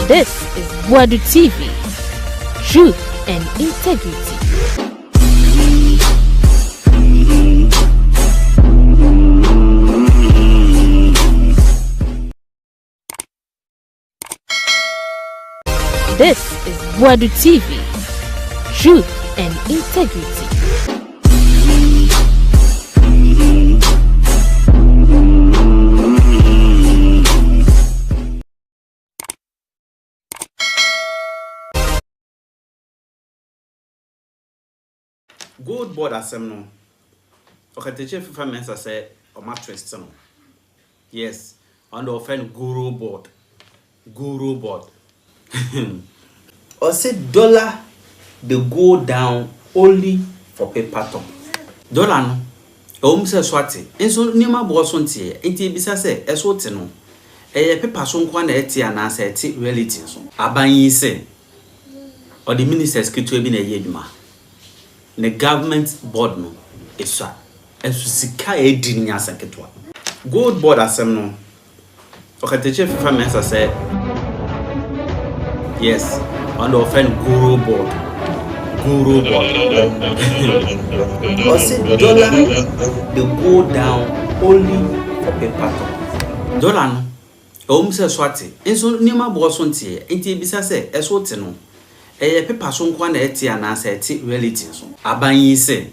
This is Wadu TV, truth and integrity. This is Wadu TV, truth and integrity. Gorobod asem no. Okatakyie Afrifa mensa say o mattress no. Yes, on the offend Gorobod. Gorobod. Or say dollar they go down only for paper top. Dollar no. Say swati. Enso nima bo so ntie. Enti bisa say eso te no. Paper so nkwa na eti ana say eti reality so. Aban yi say or the ministers kitu bi na yeduma. The government board no eswa esusika edi nya seketwa Gorobod asem no Okatakyie Afrifa mensa say yes on the offend Gorobod or say dollar they go down only for paper top dollar no say swati enso nima bo so ntie enti bisa say eso te no paper so nkwa na eti ana say eti reality so aban yi say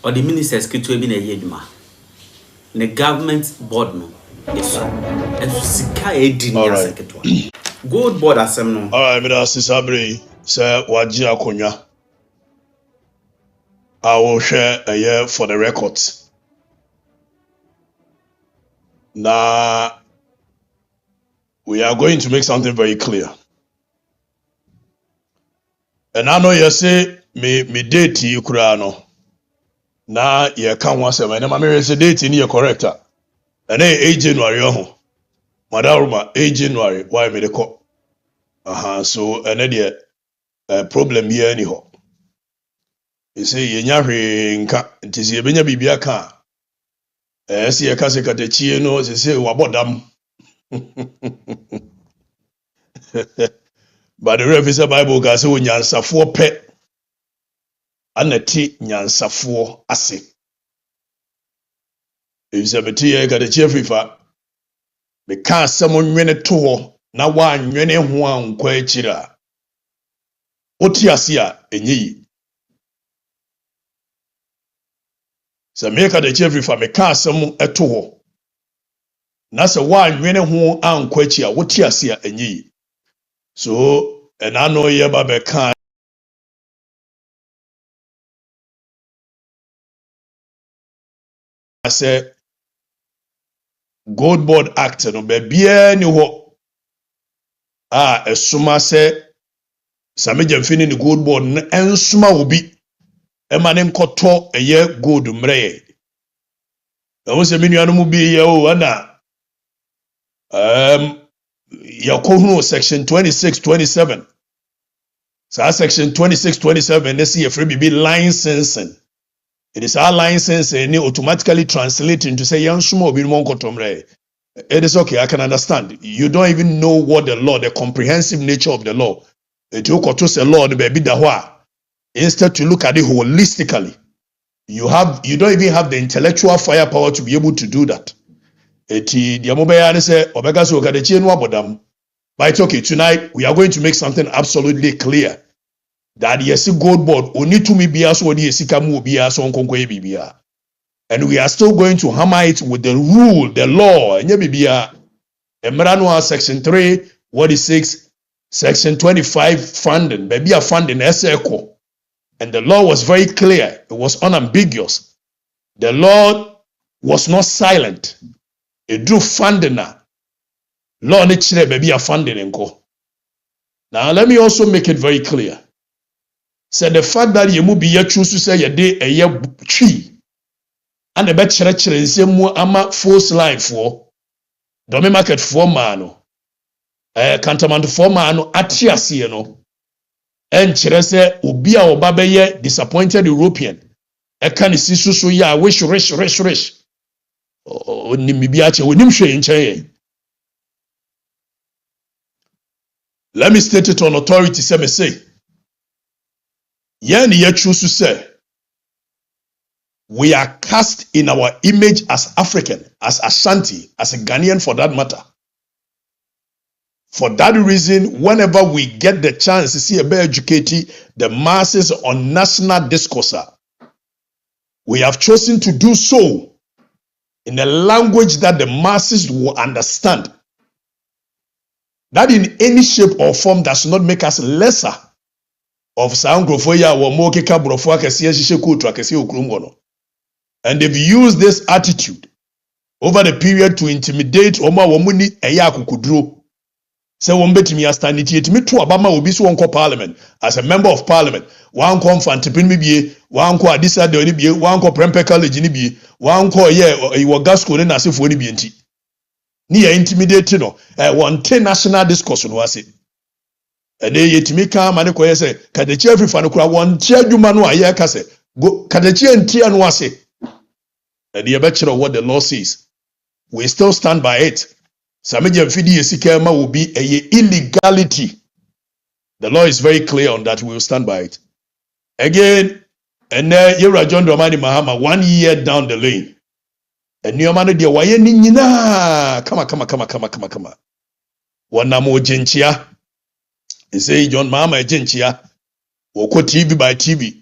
or the ministers kitu bi na yeduma the government board no eswa esusika edi nya seketwa Gorobod asem no all right me da sisabre say waji akonya I will share a year for the records now we are going to make something very clear. And I know you say me date you kurano. Na ye kan one seven. Na me say date ni you correct. And 8 January ho. Madaruma 8 January why me the call. So and the problem here anyhow. You say ye nya hwe nka ntisi ye benya bibia ka. Se ye ka se Okatakyie no say wabodam. But the Revelation Bible can say nyansafo pe anati nyansafo ase. Ebisabeti ye Okatakyie Afrifa me ka asem nwene to ho na wa nwene ho ankwa akira. Oti ase a enyi. Se me Okatakyie Afrifa me ka asem eto ho na se wa nwene ho ankwa akira oti ase a enyi. So, and I know you about the I said, Gorobod Act, no baby, any ho. A suma say, Samajan finning the Gorobod, and suma will be a man in koto a year good mre. There was a minion be ye Yakono section 26-27. So section 26-27, let's see a free BB licensing. It is our licensing and automatically translate into say Yansumo be monkotomre. It is okay, I can understand. You don't even know what the law, the comprehensive nature of the law. It you to say law the baby dahwa. Instead to look at it holistically. You don't even have the intellectual firepower to be able to do that. Eti diamobaya say obega so Okatakyie no abodam. But it's okay, tonight we are going to make something absolutely clear that yes Gorobod oni to me bia so odi esika mu bia so nkonko bibia. And we are still going to hammer it with the rule, the law, and bibia. Emrano section 3, what is 6, section 25 funding, baby a funding SECO. And the law was very clear, it was unambiguous. The law was not silent. It drew funding now. Law ni chire baby a funding enko. Now let me also make it very clear. Say the fact that you mu be ye choose to say ye day a year tree and the bet chere nse mu ama false line for domi market for mano cantonment for mano atiase no en chere say obi a oba be ye disappointed European e kan si so ya wish rich oni mi bi a che onim hwe nchen ye Let me state it on authority. Say, yen ye choose to say, we are cast in our image as African, as Ashanti, as a Ghanaian for that matter. For that reason, whenever we get the chance to see about educating the masses on national discourse, we have chosen to do so in a language that the masses will understand. That in any shape or form does not make us lesser of Sangrofoya or Mokeka Brofua Kasia Kutra Kasia Ukrumgono. And they've used this attitude over the period to intimidate Oma Womuni Eyaku Kudro. Say one bet me astanity me to Obama will be so on parliament as a member of parliament. One come for Antipin Mibie, one call Adisa de Onibie, one call Prempe College Nibie, one call you were Gasco and as if one BNT. Near intimidating one 10 national discourse on was it. And they yet me come and say, Okatakyie Afrifa no one chair Jumano a year case, go Okatakyie and Tia no say. And the bachelor of what the law says. We still stand by it. Samejam Fidi Esikema will be a illegality. The law is very clear on that. We will stand by it. Again, and Yera John Dramani Mahama 1 year down the lane. And your man dear why nina come on. One namo gentia. They say John Mama gentia. Woko TV by TV.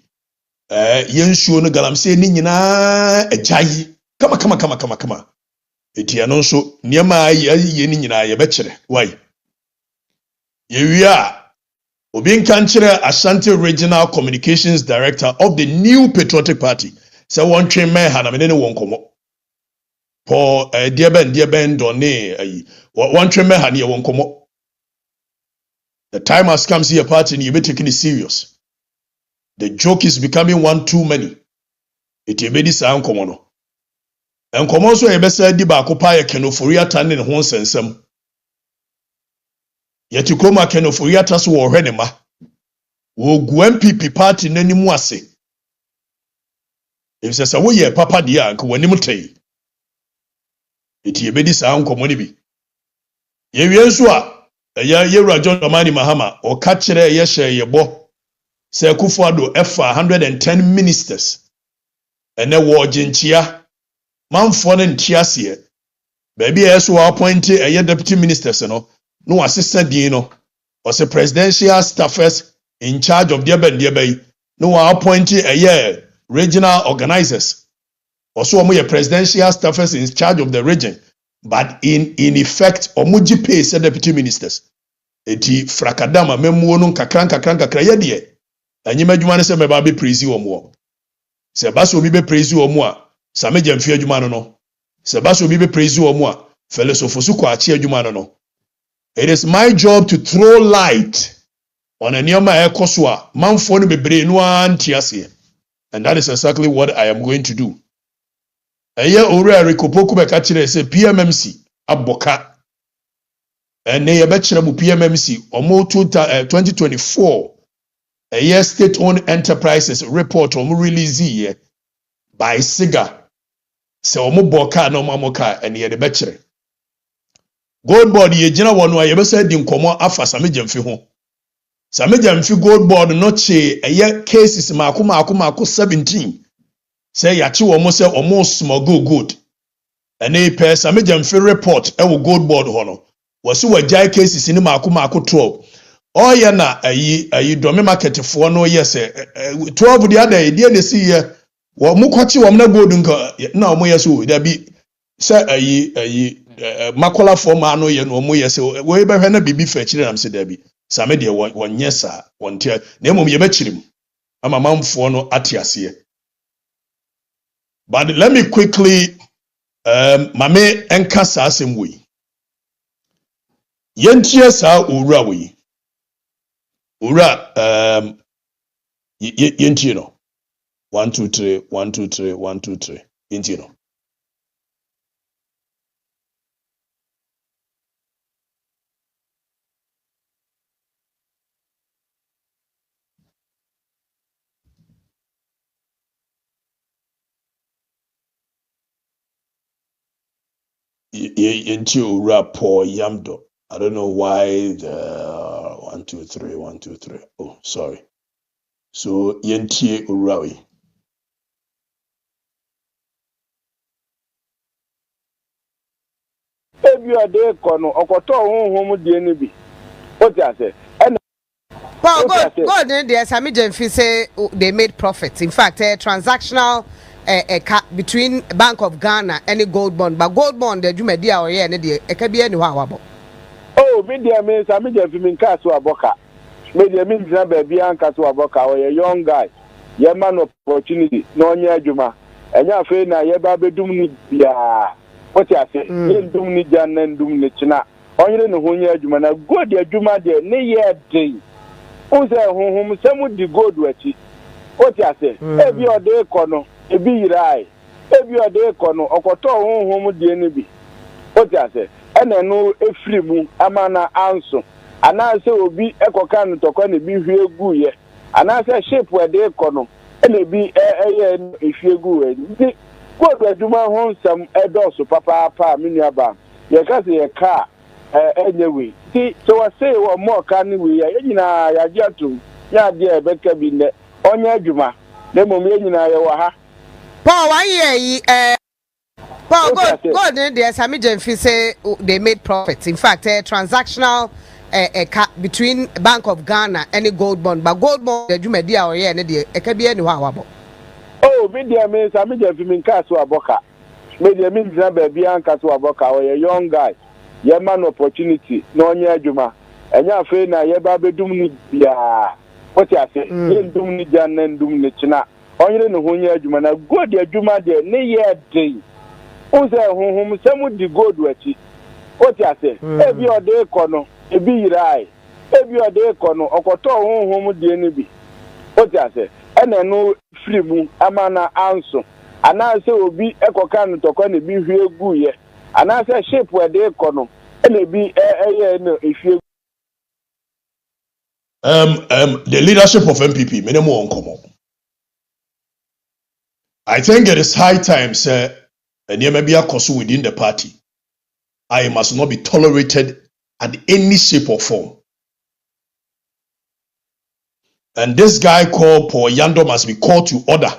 Yen show no galam say nina a jai. Come on. Eti ano so niema ye ni nyina ye bechere why ye wia obi nka nkyere Ashanti Regional Communications Director of the New Patriotic Party say one train man ha na me ne won komo Paul dear ben donne one train man ha ne won komo. The time has come, see a party and you be taking it serious. The joke is becoming one too many. It be this komo no. And come also a best di baako pa ye Kenoforia tan ne ho nsensem. Yeti koma Kenoforia ta so wo hwe ne ma. Wo gu MPP party nanimu ase. If say wo ye papa dia anka wanim tai. Eti ebedi saa nkomo ne bi. Ye wie nso a ye John Dramani Mahama o ka kire ye hye ye bo. Say Kufuado efa 110 ministers. Ene wo ginchia manfo ne ntiasie baby eso appoint a deputy ministers no assistant din no was a presidential staffers in charge of their bay no appoint a regional organizers also omo presidential staffers in charge of the region but in effect omuji pay say deputy ministers eti frakadama memuo no kakran ye de anyima adwuma ne se meba be praise omo se ba so bi be praise omo a Samejam fi adwuma no se ba so bi be praise omo a felosofosu kwa achi adwuma no. It is my job to throw light on anyoma ekoso a manfo no bebre no antiase, and that is exactly what I am going to do. Eye owura Rikopoku be ka kire say PMMC aboka and ye be kire mu PMMC omo 2024 eye state owned enterprises report omo release here by saga. Se omo boka na omo car and ye de bechere Gorobod ye gina wono a ye be say di nkomo afa Samejamfi ho Samejamfi Gorobod no che eye cases mako 17 say ya che omo say omo smuggle good and e pe Samejamfi report e wo Gorobod ho no wose wagya cases ni mako 12 oya na ayi dome market fo no yes 12 the other dey na see ye wo mukwachi wo na gold nka na omo yeso da bi se ayi makola form ano ye no omo yeso we be hwe na bibi fa chire nam se da bi same de wonye sa wonte na emom ye be chirim ama mamfo no atiase. But let me quickly mame enka sa asem we yentie sa owura we owura yentie no 1 2 3 1 2 3 1 2 3 yentie no. Yentie owura Paul Yamdo. I don't know why the 1, 2, 3, 1, 2, 3. Oh, sorry. So yentie urawi. Ebi ode kono okoto honhom die ni bi. What you say? Well, God, there Sami Jenfi say they made profits. In fact, a transactional between Bank of Ghana and the gold bond, but gold bond the Jumedia or yeah, it can be anywhere. Oh, media means Sami Jenfi min kasu aboka. Media means na baby an kasu aboka or a young guy. Ye man opportunity no nya adwuma. Enya fe na ye ba bedum ni bia. What you say? Ye dum ni jan na dum ni china. Onyere no ho nya adwuma na go de adwuma de ne ye dey. Unse honhom semu di gold wachi. What you say? Ebi ode kono, ebi yirai. Ebi ode kono, okoto honhom die ni bi. What you say? Ene no efiri mu amana anso. Anase obi ekoka no tokwa ne bi hwe egu ye. Anase shape we de kono, ene bi eye ehwe egu we. Ndi gold aduma ho nsam edoso papa pa minuaba. Ye ka se ye ka anyway, see, so I say what more can we? Ya jatu, ya dear Becca bin the Onya Juma, the Momina Yawaha. Paul, why Paul, God, there Sami Jenfi say they made profits. In fact, a transactional between Bank of Ghana and the gold bond, but gold bond the Jumedia or yeah, it can be anywhere. Oh, media means Sami Jenfi min kasu aboka. Media means na baby an kasu aboka or a young guy. Ye man opportunity no nya adwuma enya fe na ye ba bedum ni bia. What you say? Ye dum ni jan na dum ni china onyere no ho nya adwuma na go de adwuma de ne ye dey. Unse honhom semu di gold wachi. What you say? Ebi ode kono, ebi yirai. Ebi ode kono okoto honhom de ni bi. What you say? Ene no free mu amana anso. Anase obi ekoka no tokwa ne bi hwe egu ye. Anase shape we de kono ene bi no ehwe. The leadership of MPP minimum uncommon. I think it is high time, sir, and there may be a cause within the party. I must not be tolerated at any shape or form. And this guy called Paul Yando must be called to order.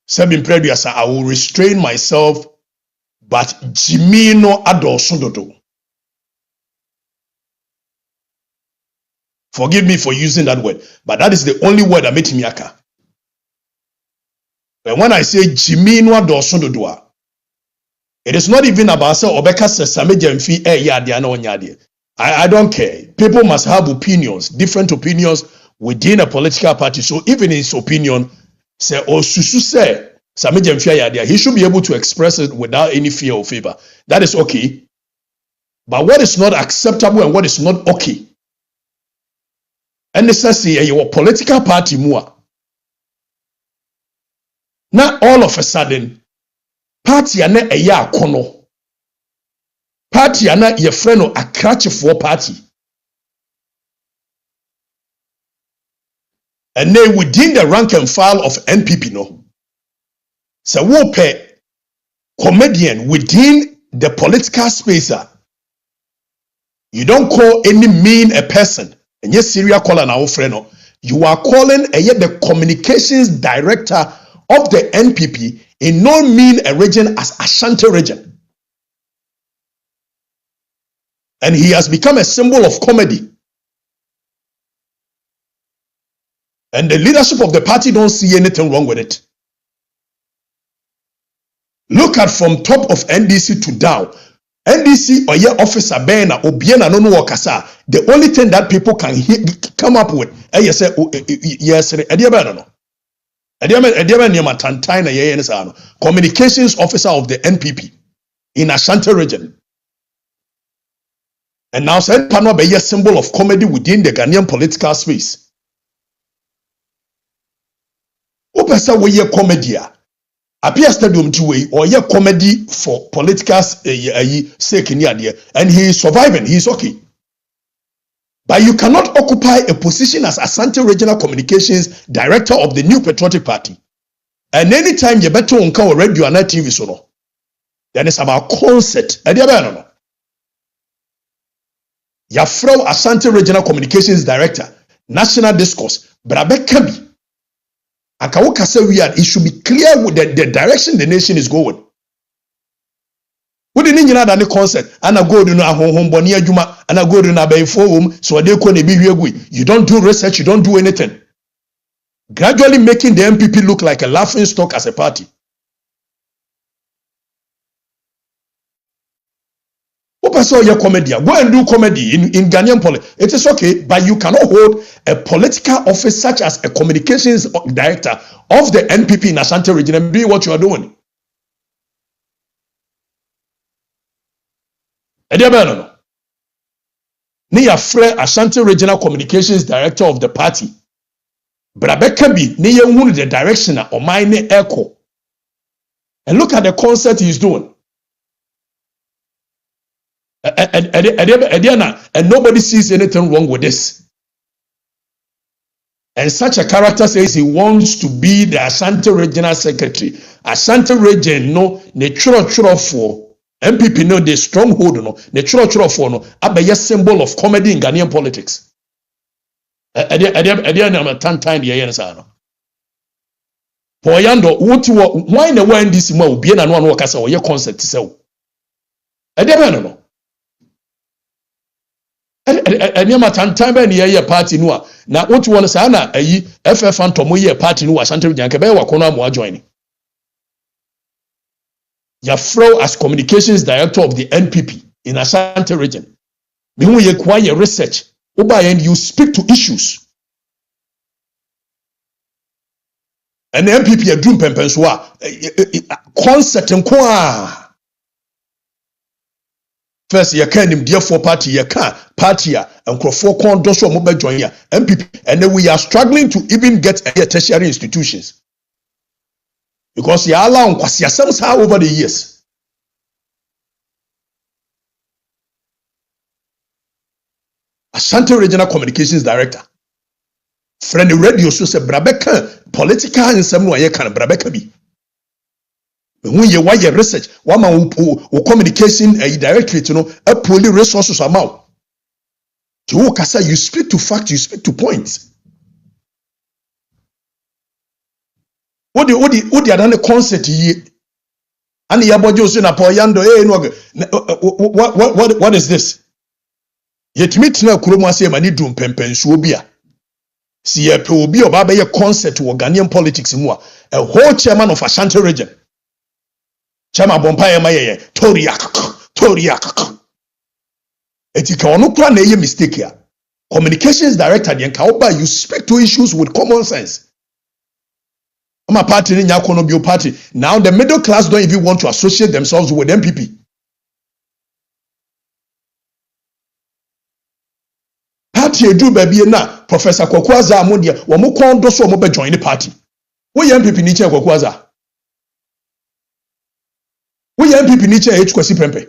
Seven previous, I will restrain myself, but Jimino Adolsundodo. Forgive me for using that word, but that is the only word that makes me aka. But when I say Jimino Adolsundodo, it is not even about say Obeka Sesame Jemfi Yadi. I don't care. People must have opinions, different opinions within a political party. So even his opinion, say or susu say Sami Jemfi Yadi, he should be able to express it without any fear or favor. That is okay. But what is not acceptable and what is not okay? And this says your political party more. Now all of a sudden, party ane eya kono. Party ane ye friend a crutch for party. And then within the rank and file of NPP no. So we pay comedian within the political space. You don't call any mean a person. And yes, serial caller now friend. You are calling the communications director of the NPP in no mean a region as Ashanti region. And he has become a symbol of comedy. And the leadership of the party don't see anything wrong with it. Look at from top of NDC to down. NDC or your officer Bena Obiena no wakasa. The only thing that people can come up with, yes, communications officer of the NPP in Ashanti region. And now said Pano be a symbol of comedy within the Ghanaian political space. Opesa we ye comedy. Appear stadium to way or ye comedy for political sake in here, and he is surviving, he is okay. But you cannot occupy a position as Asante Regional Communications Director of the New Patriotic Party. And anytime you better on our radio and TV so no, then it's about concert. Yafro Asante Regional Communications Director, National Discourse, Brabe Kabi. Akawoka say we are, it should be clear with the direction the nation is going. Wodi ni nyina da ne concept ana go do no ahonhomboni adwuma ana go do na bayfo wom so de ko na bi hwegu. You don't do research, you don't do anything. Gradually making the MPP look like a laughing stock as a party. So your comedy, go and do comedy in Ghanaian politics. It is okay, but you cannot hold a political office such as a communications director of the NPP in Ashanti region and do what you are doing. Niya Fre Ashanti Regional Communications Director of the party. Brabeka bi niya who the direction of mine echo. And look at the concert he's doing. And nobody sees anything wrong with this. And such a character says he wants to be the Ashanti Regional Secretary. Ashanti Region no ne churo for MPP no the stronghold no ne churo for no abeye symbol of comedy in Ghanaian politics. Na tantan de yen sa no. Poyando wuti wo why na wan this ma obi na no kasa wo ye concert se wo. No. Eniama tantan be ne ye party no a na wotu won sa na ayi FF Antomo ye party no wa Ashanti Region ke be wa kono am join. Yafro as communications director of the NPP in Ashanti Region. Me hu ye kwa ye research oba and you speak to issues. And the MPP a drum pempen so a concert nko a first, you can't him therefore party, you can't party and crofo con doso mobile join ya MPP, and then we are struggling to even get tertiary institutions because you allow kwasi somehow over the years. Ashanti Regional Communications Director, friend the radio so say Brabeka political and some no ye can Brabeka bi. When you wire research, one man who communication a directorate, a poly resources amount. To kasa, you speak to fact, you speak to points. What the other concert ye? And the abojo say na poyando what is this? Yet meet na kuromo ase mani dum pempen so bia. Si ye pe obi oba be concert wo Ghanaian politics mu a whole chairman of Ashanti Region. Chama bompaya maye toriak. Etika onu kura na ye mistake ya. Communications director den ka oba you speak to issues with common sense. Ama party ni nya kono bio party. Now the middle class don't even want to associate themselves with MPP. Party edu baby na Professor Kwakwaza amodia wo mo kon do so mo be join the party. Wo ye MPP ni che Kwakwaza. We MPP ni che kwasi pempe.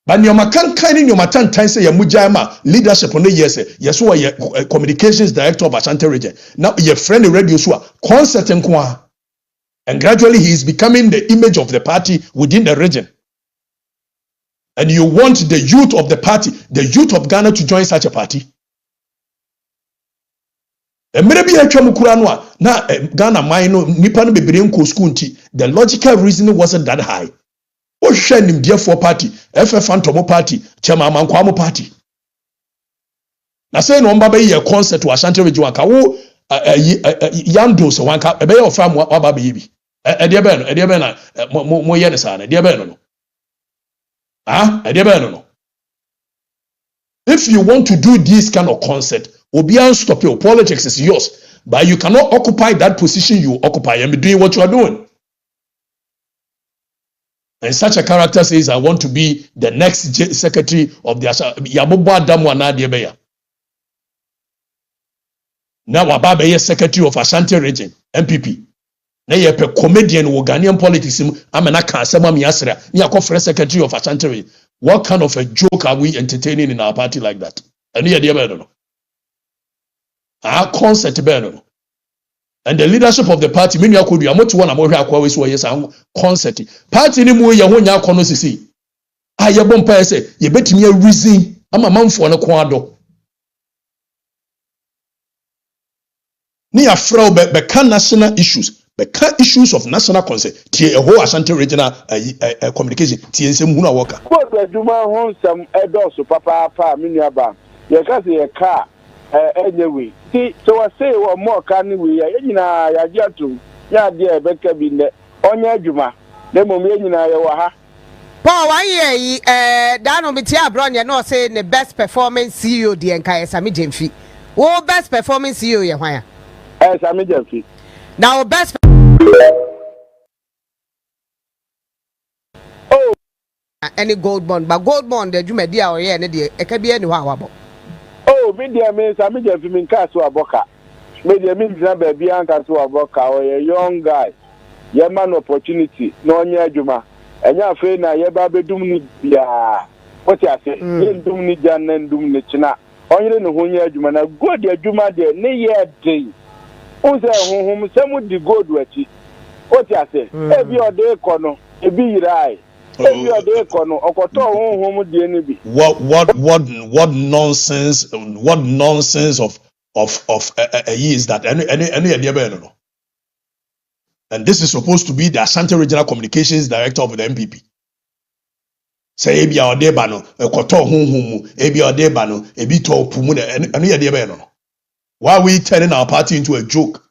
But nyoma kan ni nyoma tantan say ya mujama leadership on the yes so ye communications director of Ashanti Region. Now your friend the radio so concert nko and gradually he is becoming the image of the party within the region. And you want the youth of the party, the youth of Ghana to join such a party? Maybe na Ghana mine nipa no bebre nko school nti the logical reason wasn't that high. O hwe nim therefore party, FF Antomo party, Chema Mankwamo party. Na say no mba be ye concert to Ashanti Region ka wo yando so wanka e be your fam wa ba be bi. E de be na mo ye ne sa na de be no. Ah, e de be no. If you want to do this kind of concert, Obian stop your politics is yours. But you cannot occupy that position you occupy and be doing what you are doing. And such a character says, I want to be the next secretary of the Yabuba Damwana Debeya. Now Ababe secretary of Ashanti Region, MPP. Now you're a comedian with Ghanaian politics. I'm an Akasama Miasra, you're secretary of Ashanti Region. What kind of a joke are we entertaining in our party like that? And here, dear our concert burn. And the leadership of the party, many could be a much one among our yes, concert. Party ni mu ya honya kono sisi. a yɛbɔ mpa sɛ yɛbɛtumi areason ama manfoɔ no kwado ni afrɛ bɛka national issues bɛka issues of national concern tie a whole Ashanti regional communication tie nsɛm hunu a wɔka ko adwuma ho nsɛm ɛdɔso papaapa me nuaba yɛka sɛ yɛka anyway ti so wa say wo mo ka ni we ya nyina ya gye atom ya de ebeka bi ne onye adwuma na mom ye nyina ye wa ha Paul 1 year yi da no meti abro ne no say the best performing CEO de enka Sami Jemfi wo best performing CEO ye hwan ya Sami Jemfi now best any gold bond but gold bond the adwuma dia o ye ne de eka bi ani ho awabo media me Sami Jemfi min ka so aboka media me gina ba bia anka so aboka o ye young guy ye man opportunity no onye adwuma enya afi na ye ba bedum ni bia what you say ye ndum ni jan na ndum ni china onye ne ho nye adwuma na god adwuma de ne ye dey unse honhom semu di god wachi what you say e bi ode ko no e bi yirai what nonsense of is that any and this is supposed to be the Ashanti Regional Communications Director of the MPP. Say ebi odeba no ekoto honhom ebi odeba no ebi to pumu no. Why are we turning our party into a joke?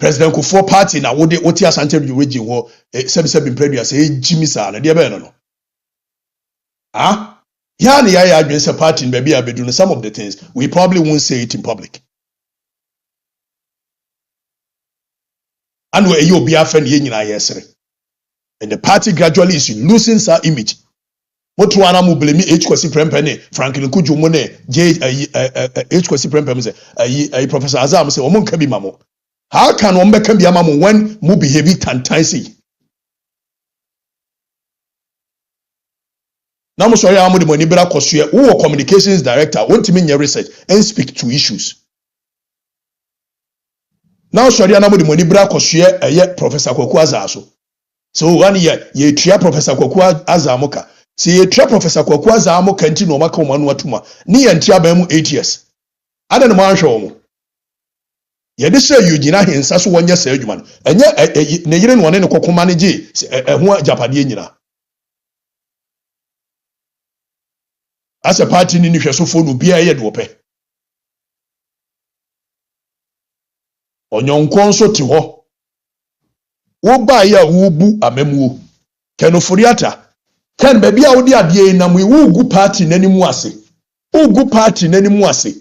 President Kufuor party na wode Ashanti region wo sebi impredua say Jimmy sa na de be no. Ah? Ya na ya adwen say party in baby abedu some of the things we probably won't say it in public. And we you be afen ye nyina yesere. And the party gradually is losing sa image. Motu ana mu blame H kwesi prempene Franklin Kujumo ne J H kwesi prempene say Professor Azam say omo nka bi mamo. How can one become the amamu when mu behavior tantansi? Now, sorry, I'm the money better cause who communications director want to mean your research and speak to issues. Now, sorry, I'm the money better cause Professor Kwaku Azaso. So 1 year, ye tria Professor Kwaku Azamoka. See, ye tria Professor Kwaku Azamoka and Tino Maka Manuatuma. Ni and tia bemu 8 years. I don't know show. Yede say you gina hinsa so wonya say adwuma no enye ne yire no one ne kokoma ne gi ho japade nyina as a party ni hwesofo no bia ye de wope onyonkon so te ho wo ba ya wo bu amamuo kenoforiata ken ba bia wo de ade na mu wo gu party nanimu ase ugu party nanimu ase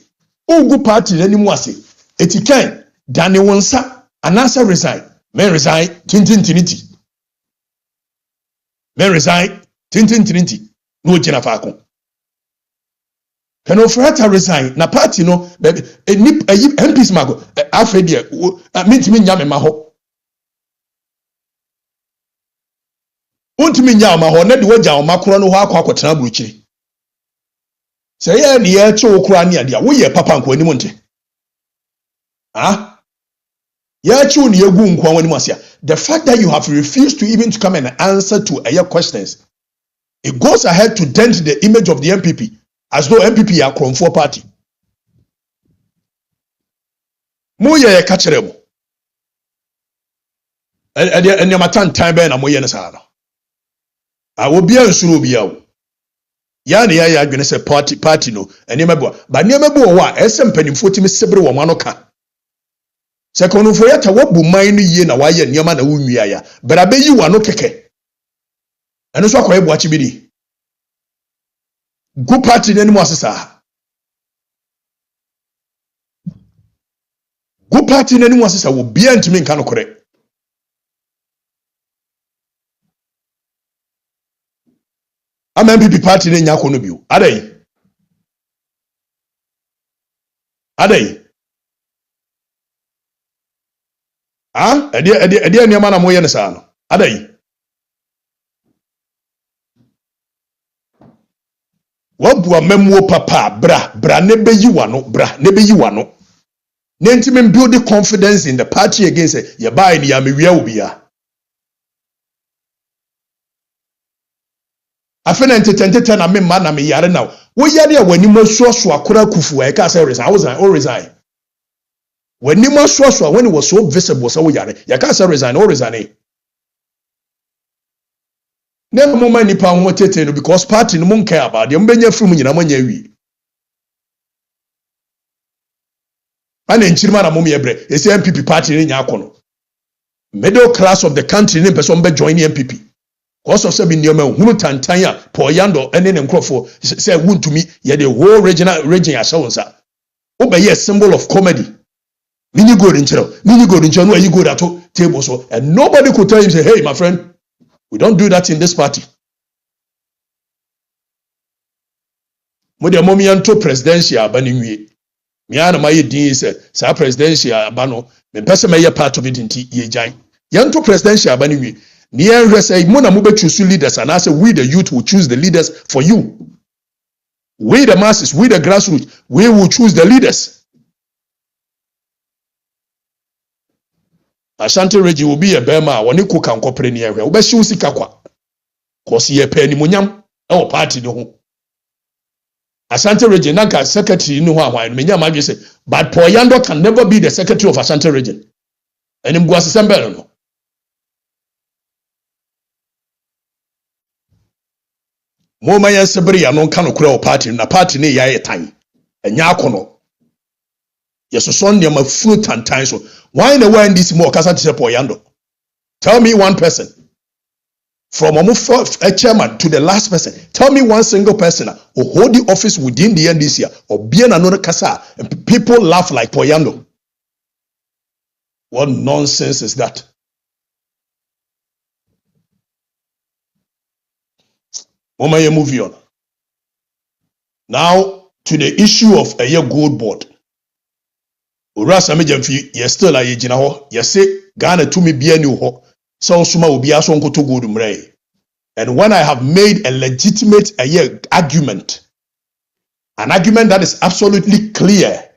ugu party nanimu ase etiken Danny Wonsa, anasa resign. Men resign, tintintinity. Men resign, tintintinity. No jena fako. Kenofrata resign. Na party no, baby. MPs mago. Afedia. Mintimi nyame maho. Untimi nyame maho. Nedi weja omakura no hako hako tena bruchiri. Seye ni yecho okura ni adia. Woye papa nko enimonte. Ah? The fact that you have refused to even to come and answer to your questions, it goes ahead to dent the image of the MPP as though MPP are Kromfo party. Moye kachere mo. And your matan time ben na moye na sana. I will be nsuru bi yawo. Ya na ya adwene say party no. Eni mebo. Ba ni mebo wa esem panimfo timi sebre wo mano ka. Second for yet a wabu mine ye na why and yaman a wumia, but I bet you are no keke. And also quite watch biddy. Good party anymore, sir. Good party anymore, sister will be to me can correct. I'm MPP party in Yakonobu. Are they? Ah, edi nyama na moye ne sa no. Adai. Wabu amemwo papa bra ne beyi wano. Ne ntimi build the confidence in the party against ye buy ni ya mewia obia. Afen entete na me ma na me yare now. Wo yare a wani mo so akora kufu e ka say resign. O resign. Wani mo so when it was so visible so wo yare. Ya ka say resign, o resign. Never moment nipa ho tete no because party no mon care about them benya free mu nyina manya wi. Ana nchirima na mom yebre. Esi MPP party ni nya akono. Middle class of the country ni person be join MPP. Cause of sebi nioma hunu tantanya poyando ene ne nkrofo say wuntumi ye the whole region ya shawonsa. Wo be ye symbol of comedy. Mini go no you go that table so and nobody could tell him say hey my friend we don't do that in this party. Mo de momi anto presidential abani nwie. Me ana ma ye din say sa presidential abano me pese me ye part of it nti ye jan. Yanto presidential abani nwie. Near say Mona Mube choose leaders, and I say we the youth will choose the leaders for you. We the masses, we the grassroots, we will choose the leaders. Ashanti region will be a Burma, when you cook and cooperate near her. Obeshi Usikakwa. Cause ye penny munyam, our party no. Ashanti region, Naka secretary, no one, Minyam, I say, but Poyando can never be the secretary of Ashanti region. And him was a no. Moma ya sebri ya non kanu kura o party na party ne ya yetan enya akono yeso son ne mafunu tantan so why the way this more kasa tse Poyando. Tell me one person from a chairman to the last person, tell me one single person who hold the office within the NDC or be another kasa and people laugh like Poyando. What nonsense is that? Mama, you move on. Now to the issue of a year gold board. Urasa mejamfi ye still a ye jina ho ye say Ghana to me be any ho so suma will be aso nkoto gold mrei. And when I have made a legitimate a year argument, an argument that is absolutely clear,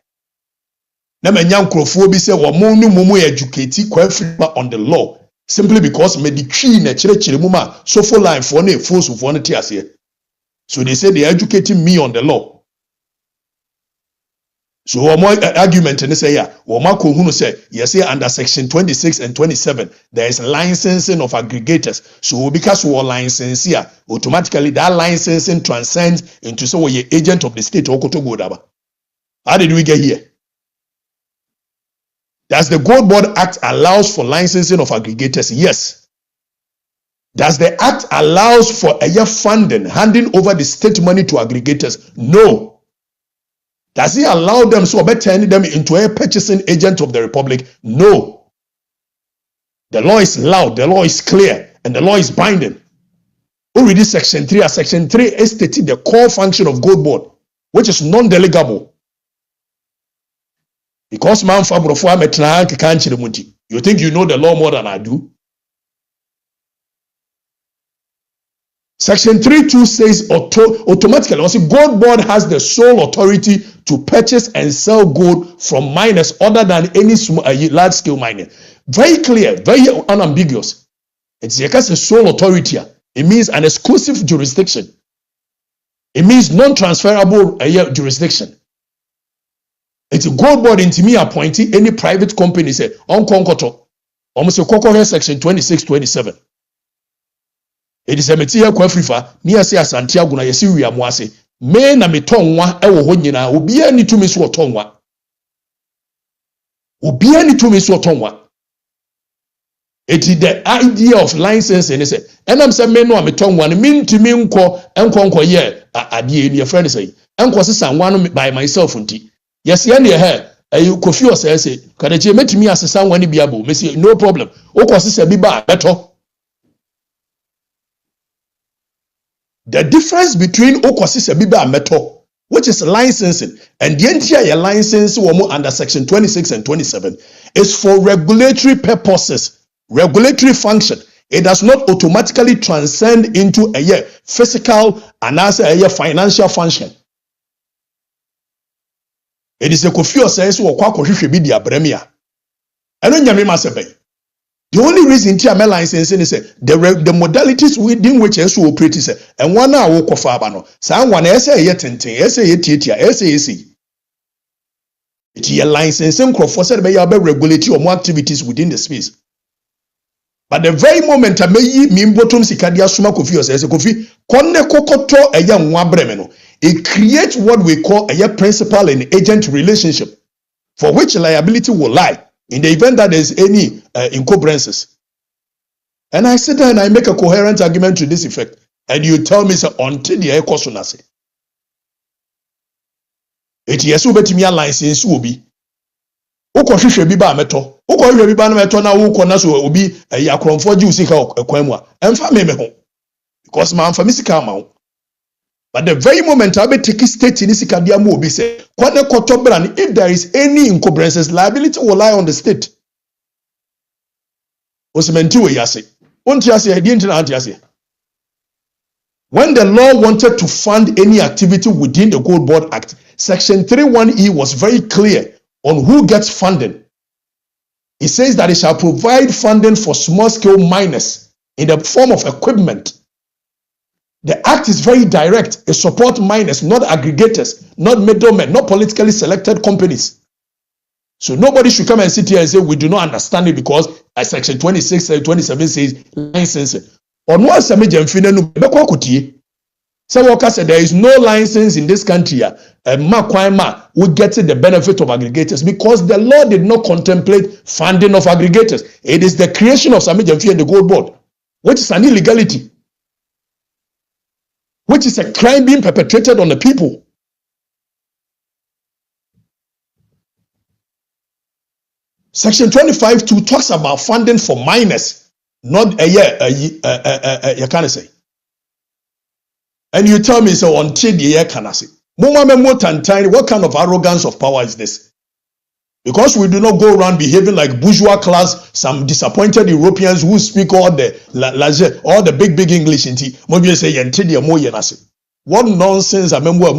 na menya nkrofo bi say wo mo nu mumu educate Afrifa on the law. Simply because me the tree na chire muma so for line for na force for na tias here. So they say they are educating me on the law. So one more argument and say yeah, one more kohunu say yes say under section 26 and 27 there is licensing of aggregators. So because we are licensed here, automatically that licensing transcends into so we agent of the state okoto godaba. How did we get here? Does the Gold Board Act allows for licensing of aggregators? Yes. Does the Act allows for a year funding, handing over the state money to aggregators? No. Does it allow them so by turning them into a purchasing agent of the Republic? No. The law is loud, the law is clear, and the law is binding. Already Section 3, Section 3 is stating the core function of Gold Board, which is non-delegable. Because man fabrofo ametna kanchi muti. You think you know the law more than I do? Section 3.2 says automatically, also Gold Board has the sole authority to purchase and sell gold from miners other than any large scale mining. Very clear, very unambiguous. It's a sole authority. It means an exclusive jurisdiction. It means non-transferable jurisdiction. It's a Gold Board into me appointing any private company say on konkoto almost a koko section 26-27. It is a Okatakyie Afrifa near say Santiago na yesi wi amoase me na metonwa ewo ho nyina obi ani tumi so otonwa it is the idea of license and say enam say me no ametonwa ne mintimi enko ye ade ni friend say enko sesa nwa no by myself nti yes ya ne he ayi kofi o say Okatakyie metimi asesa nwa ne biabo me say no problem o ko sesa bi ba beto. The difference between Okosisa Biba and Meto, which is licensing, and the entire license under section 26 and 27 is for regulatory purposes, regulatory function. It does not automatically transcend into a physical and as a financial function. It is a kofio says or kwako hwehwe bi dia bremia. Eno nyame masebe. The only reason TML licensing is the modalities within which you operate is and one hour for Fabano. Someone essay yet and essay essay. It's a licensing for said by regulatory or more activities within the space. But the very moment I may mean bottom sikadia suma kofi or says kofi konne kokoto a young wabremeno. It creates what we call a principal and agent relationship, for which liability will lie in the event that there's any encumbrances. And I sit there and I make a coherent argument to this effect. And you tell me, sir, until the air cost on us. It is so better me a license will be. Oko hwehwe bi ba meto. Oko hwehwe bi ba na meto na wo kona so obi yakronfo ji usika ekwanmu a. Emfa me ho. Because man fa misika ma wo. But the very moment I be take state in sika dia mo obi say, kwane koto bra, if there is any encumbrances, liability will lie on the state. Osementi we yase. Onti ase e di ntina anti ase. When the law wanted to fund any activity within the Gold Board Act, Section 31E was very clear on who gets funding. It says that it shall provide funding for small-scale miners in the form of equipment. The act is very direct. It supports miners, not aggregators, not middlemen, not politically selected companies. So nobody should come and sit here and say we do not understand it because Section 26, 27 says licensing. On one side, there is no license in this country. We get the benefit of aggregators because the law did not contemplate funding of aggregators. It is the creation of Sami Jamfi and the Gold Board, which is an illegality, which is a crime being perpetrated on the people. Section 25(2) talks about funding for minors. Not you can't say. And you tell me so until the year can I say. What kind of arrogance of power is this? Because we do not go around behaving like bourgeois class, some disappointed Europeans who speak all the big English in tea. Maybe say what nonsense I remember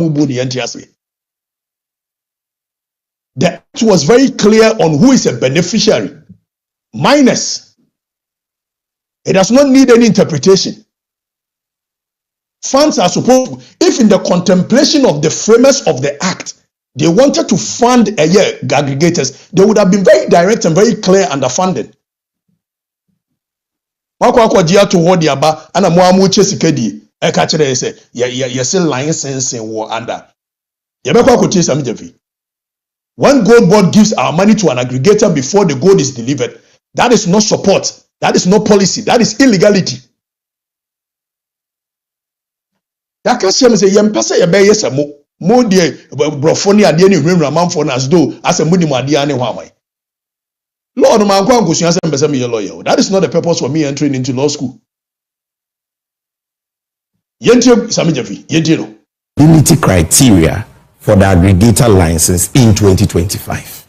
the act was very clear on who is a beneficiary. Minors. It does not need any interpretation. Funds are supposed, if in the contemplation of the framers of the act, they wanted to fund aggregators, they would have been very direct and very clear under funding. When Gold Board gives our money to an aggregator before the gold is delivered, that is not support. That is not policy. That is illegality. Yakasiam say yempasa yebeye samo mo de brofoni ade ni hwemra manfo na as though asemu ni ade ane hwamai. Lord man kwa nkosu asem besa me lawyer. That is not the purpose for me entering into law school. Yentie Sami Jafi, yentie no. Ability criteria for the aggregator license in 2025.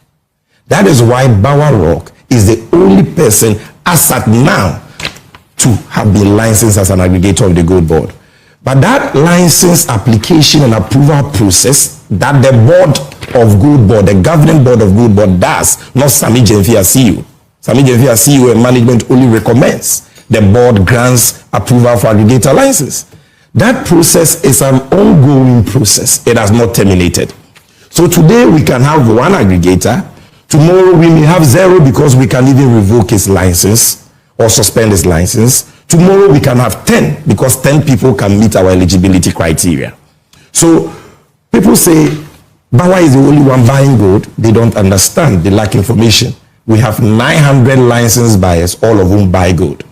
That is why Bower Rock is the only person as at now to have been licensed as an aggregator of the Gold Board. But that license application and approval process that the board of Gold Board, the governing board of Gold Board does, not Sami Jamfi as CEO. Sami Jamfi as CEO and management only recommends. The board grants approval for aggregator license. That process is an ongoing process. It has not terminated. So today we can have one aggregator. Tomorrow we may have 0 because we can even revoke his license or suspend his license. Tomorrow we can have 10 because 10 people can meet our eligibility criteria. So people say Bawa is the only one buying gold. They don't understand. They lack information. We have 900 licensed buyers, all of whom buy gold.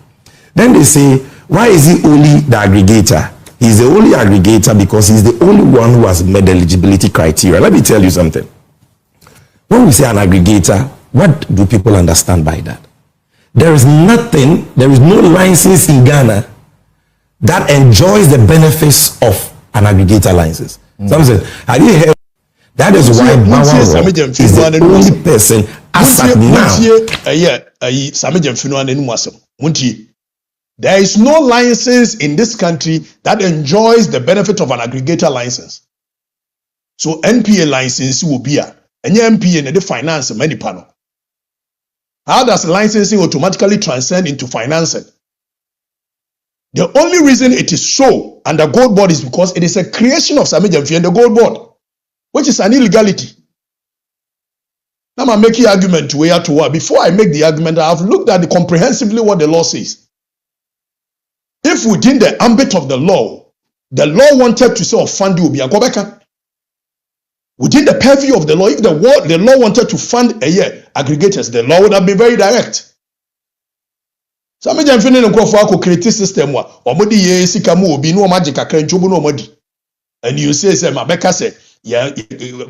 Then they say, why is he only the aggregator? He's the only aggregator because he's the only one who has met the eligibility criteria. Let me tell you something. When we say an aggregator, what do people understand by that? There is nothing, there is no license in Ghana that enjoys the benefits of an aggregator license. Some say, have you heard? That is why Bawa is the only person as at now. There is no license in this country that enjoys the benefit of an aggregator license. So NPA license will be a NPA and the finance many panel. How does licensing automatically transcend into financing? The only reason it is so under Gold Board is because it is a creation of Sammy Gyamfi and the Gold Board, which is an illegality. Now I'm making argument to where to what. Before I make the argument, I have looked at comprehensively what the law says. If within the ambit of the law wanted to say fund you, go back. Within the purview of the law, if the law wanted to fund aggregators, the law would have been very direct. Some of them feeling a create system omodi ye sika mu obi no magic akran chobu no omodi. And you say Mabeka say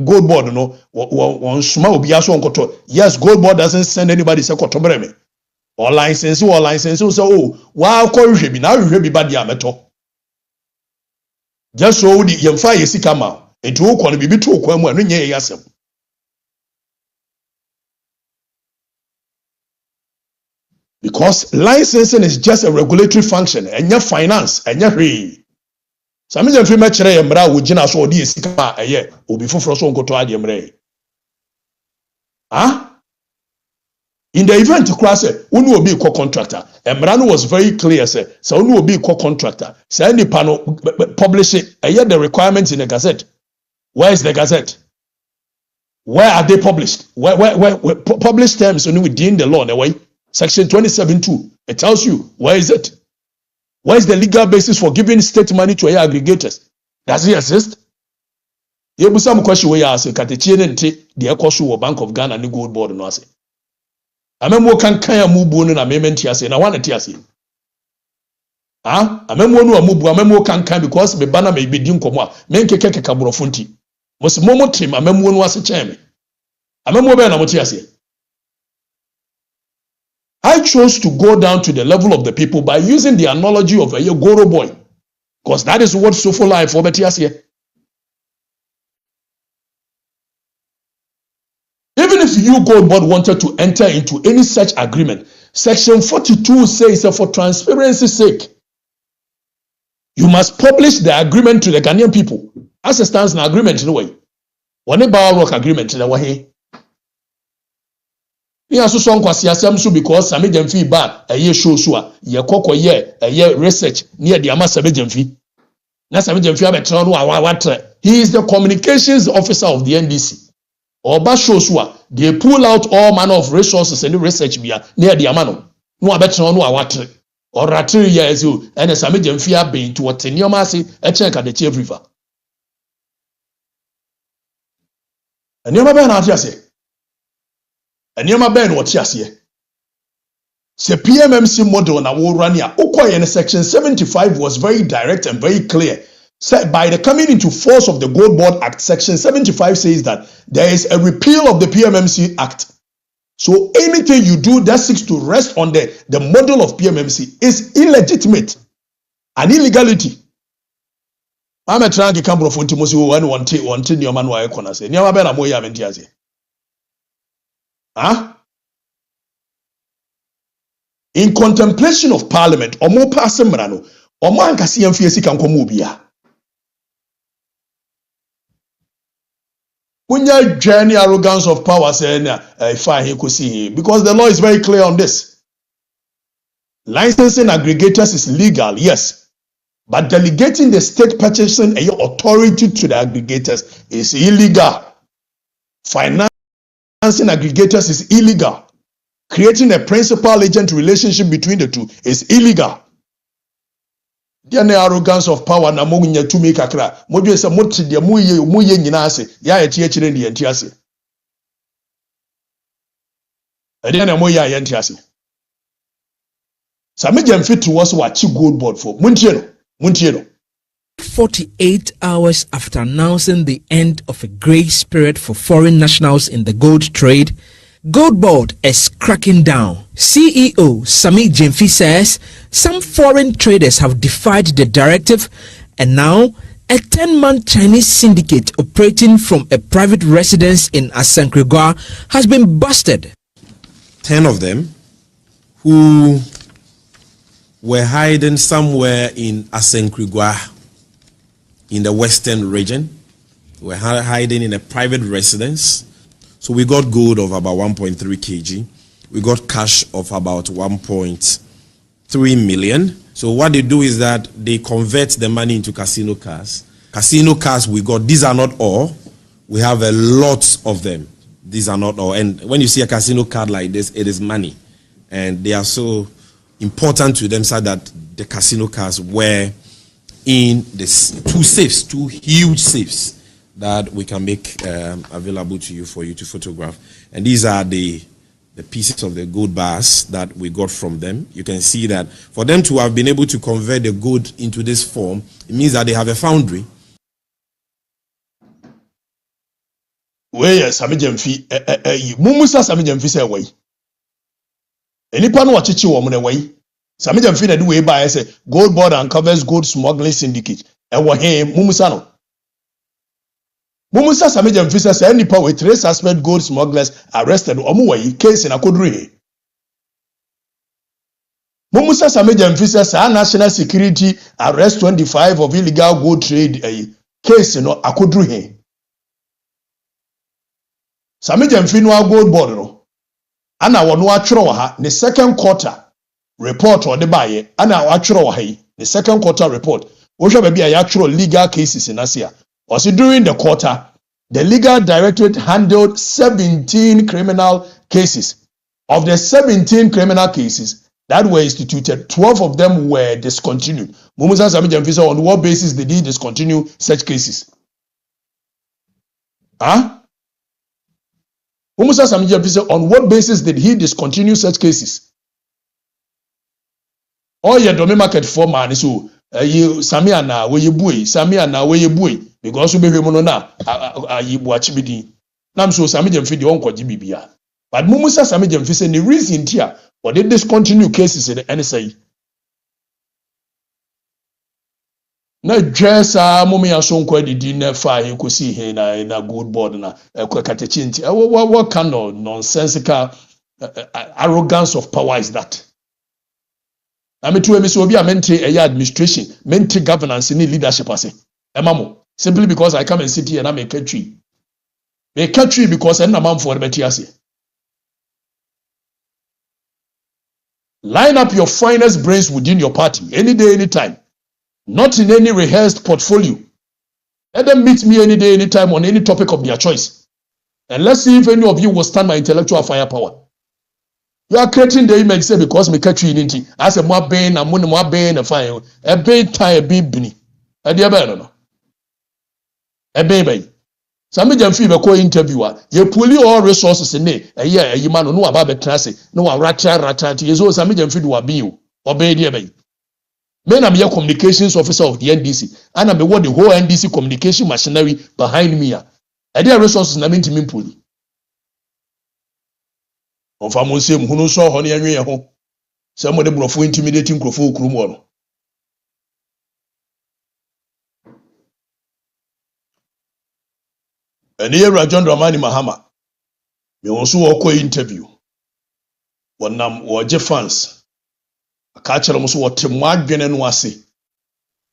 Gold Board no one suma obi aso onkoto. Yes, Gold Board doesn't send anybody say koto breme. Or license so wa ko hwe bi na hwe bi ba dia meto. Just so the yemfa ye sika ma enti wo kono bibi to kwa mu anu nye yasem. Because licensing is just a regulatory function and your finance and your free. Some of them feel much rare mra wujina so odi esika eye obi foforo so nkoto ade mre. In the event class unu obi co contractor emra was very clear say so unu obi co contractor say any panel publish it the requirements in the gazette. Where is the gazette? Where are they published? Where published terms only within the law in a way. Section 27.2, it tells you, where is it? Where is the legal basis for giving state money to aggregators? Does it exist? You have some question where you ask, Okatakyie nte the Ekosu Bank of Ghana and the Gold Board no ase. Amemo kan kaya mubu no na mementi ase na wana ti ase. Amemo no amubu amemo kan because me bana me bedi nkomo a me nkeke kaborofo nti. Mos momo trim amemo no ase cheme. Amemo be na mo ti ase. I chose to go down to the level of the people by using the analogy of a Gorobod, because that is what Sofo Life over here. Even if you Gorobod wanted to enter into any such agreement, Section 42 says that for transparency's sake, you must publish the agreement to the Ghanaian people. As it stands, an agreement in a way. One about work agreement in a way. Yeah, so some kwasiasem so because Sammy Gyamfi ba show so a ye kokko ye research near the ama Sammy Gyamfi. Na Sammy Gyamfi abetra no awatre. He is the communications officer of the NDC. Oba show so a they pull out all manner of resources and research bia near the ama no. No abetra no awatre. Or rather years you and Sammy Gyamfi abin to what nyoma ase e check Okatakyie Afrifa. And nyoma be na ati ase. And you ben what yes ye. Se PMMC model na wo run ya in section 75 was very direct and very clear. Said by the coming into force of the Gold Board Act, section 75 says that there is a repeal of the PMMC Act. So anything you do that seeks to rest on the model of PMMC is illegitimate and illegality. I'm a trying to come from Timosi one your man wa ekona say. Nyama be na mo ya mentiaze. In contemplation of Parliament, or more passing Marano, or man can see and fear sick and comubia. When you journey arrogance of power, saying, if I could see him, because the law is very clear on this. Licensing aggregators is legal, yes, but delegating the state purchasing authority to the aggregators is illegal. Financing aggregators is illegal. Creating a principal-agent relationship between the two is illegal. There no arrogance of power na mo nya tumi kakra. Mo dwe se mo te de mo ye nyina ase. Ya ye tie kire ne ye nti ase. There na mo ya ye nti ase. Sammy Gyamfi to was wachi Gold Board for. Muntie no. 48 hours after announcing the end of a grace period for foreign nationals in the gold trade, Gold Board is cracking down. CEO Sammy Gyamfi says some foreign traders have defied the directive, and now a 10-man Chinese syndicate operating from a private residence in Asankragua has been busted. 10 of them who were hiding somewhere in Asankragua in the western region, were hiding in a private residence. So we got gold of about 1.3 kg. we got cash of about 1.3 million. So what they do is that they convert the money into casino cars. Casino cars we got, these are not all. We have a lot of them. These are not all. And when you see a casino card like this, it is money. And they are so important to them so that the casino cars were in this two huge safes that we can make available to you for you to photograph. And these are the pieces of the gold bars that we got from them. You can see that for them to have been able to convert the gold into this form, it means that they have a foundry. Where yes, Sami Jemfi, Mumusa Sami Jemfi say way. Enipa no wachichi wo mo way. Sami Jemfi na do way by say gold board and covers gold smuggling syndicate. E wo he Mumusa no. Mumusa Sami Jemfi say enipa we 3 suspect gold smugglers arrested omo way case na kodru he. Mumusa Sami Jemfi say national security arrest 25 of illegal gold trade case no akodru he. Sami Jemfi no gold board no. Ana wono atwere ha the second quarter report or the buy ana atwere ha the second quarter report. Wo hwe ba bia ya atwere legal cases in Asia. Also during the quarter, the legal directorate handled 17 criminal cases. Of the 17 criminal cases that were instituted, 12 of them were discontinued. Mumusa Sami Jemfi say on what basis did he discontinue such cases? Mumusa Sami Jemfi say on what basis did he discontinue such cases? Oh yeah, domain market for man so Sami ana we bui Sami ana we bui because we be no na ayibu achibidi. Nam so Sami Jemfi de onkoji bibia. But Mumusa Sami Jemfi say the reason here or they discontinue cases in the NSA. Na dressa mummy asonko didi na fa hin kosi hin na gold board na Okatakyie nti what kind of nonsensical arrogance of power is that? I mean to me so obi a mente administration mente governance ni leadership ase emamo simply because I come and sit here and I make a tree because I na man for the ase. Line up your finest brains within your party any day anytime. Not in any rehearsed portfolio. Let them meet me any day, anytime on any topic of their choice. And let's see if any of you will stand my intellectual firepower. You are creating the image say because me catch you in it. I say more pain and more pain and fire. A bit tie a bit bini. A dear no. A baby. Sami Jemfi be ko interviewer. You pull all resources in there. A year you man no about betrase. No rata. You so Sami Jemfi do abi you. Obey dear baby. Men am your communications officer of the NDC. And I'm the whole NDC communication machinery behind me. I did resources na minti mimpuli. Of a muslim who no saw honey and ye home. Some of the brofo intimidating crofo krumono. And here Rajon Dramani Mahama. Me also walk interview. One nam waje fans. Akachara muso wote mwadwene no ase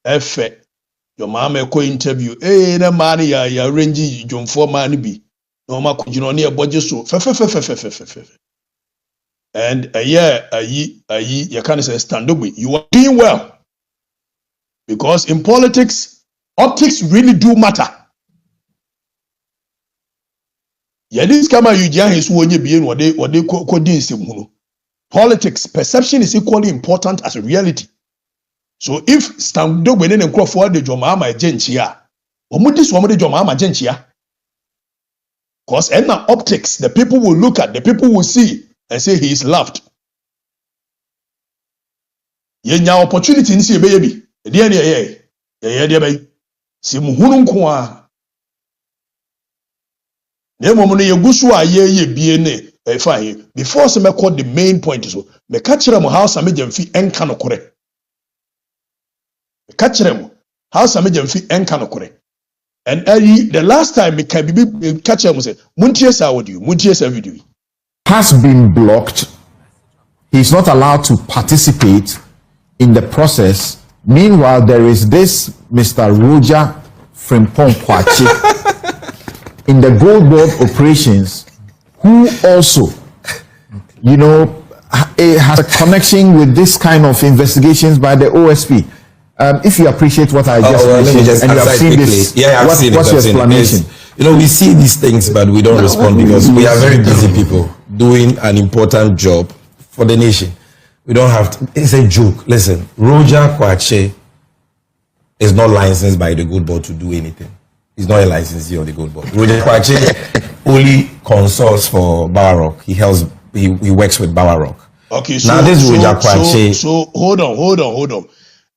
efe your mama ko interview na mani ya range jomfo mani bi no ma kujino na eboje so fe and you can say stand up you are doing well because in politics optics really do matter. Yadis kama you jan hesu wonye bie no wode kodi nsem hu no. Politics, perception is equally important as reality. So if stand up when and crop for the Jomama Genchia, or Mutis woman the Jomama Genchia, because in the optics, the people will look at, the people will see and say he is loved. Yenya opportunity in see baby. Dear, baby. Simuhunum kwa. Nemono ye gusua ye biene. Fine. Before some call the main point so me catch them how Sami Jemfi enka no kore. Me catch them how Sami Jemfi enka no kore. And the last time me can be catch them say muntie sa audio, muntie sa video. Has been blocked. He's not allowed to participate in the process. Meanwhile, there is this Mr. Roger Frimpong Kwachi in the gold board operations, who also you know, it has a connection with this kind of investigations by the OSP. If you appreciate what I just mentioned, and you have seen this, what's your explanation? You know, we see these things, but we don't respond because we are very busy people doing an important job for the nation. We don't have to. It's a joke. Listen, Roger Kwache is not licensed by the Good Board to do anything. He's not a licensee of the Good Board. Roger Kwache only consults for Bawarok. He works with Bawarok. Okay, so now this Roger Kwache. So hold on.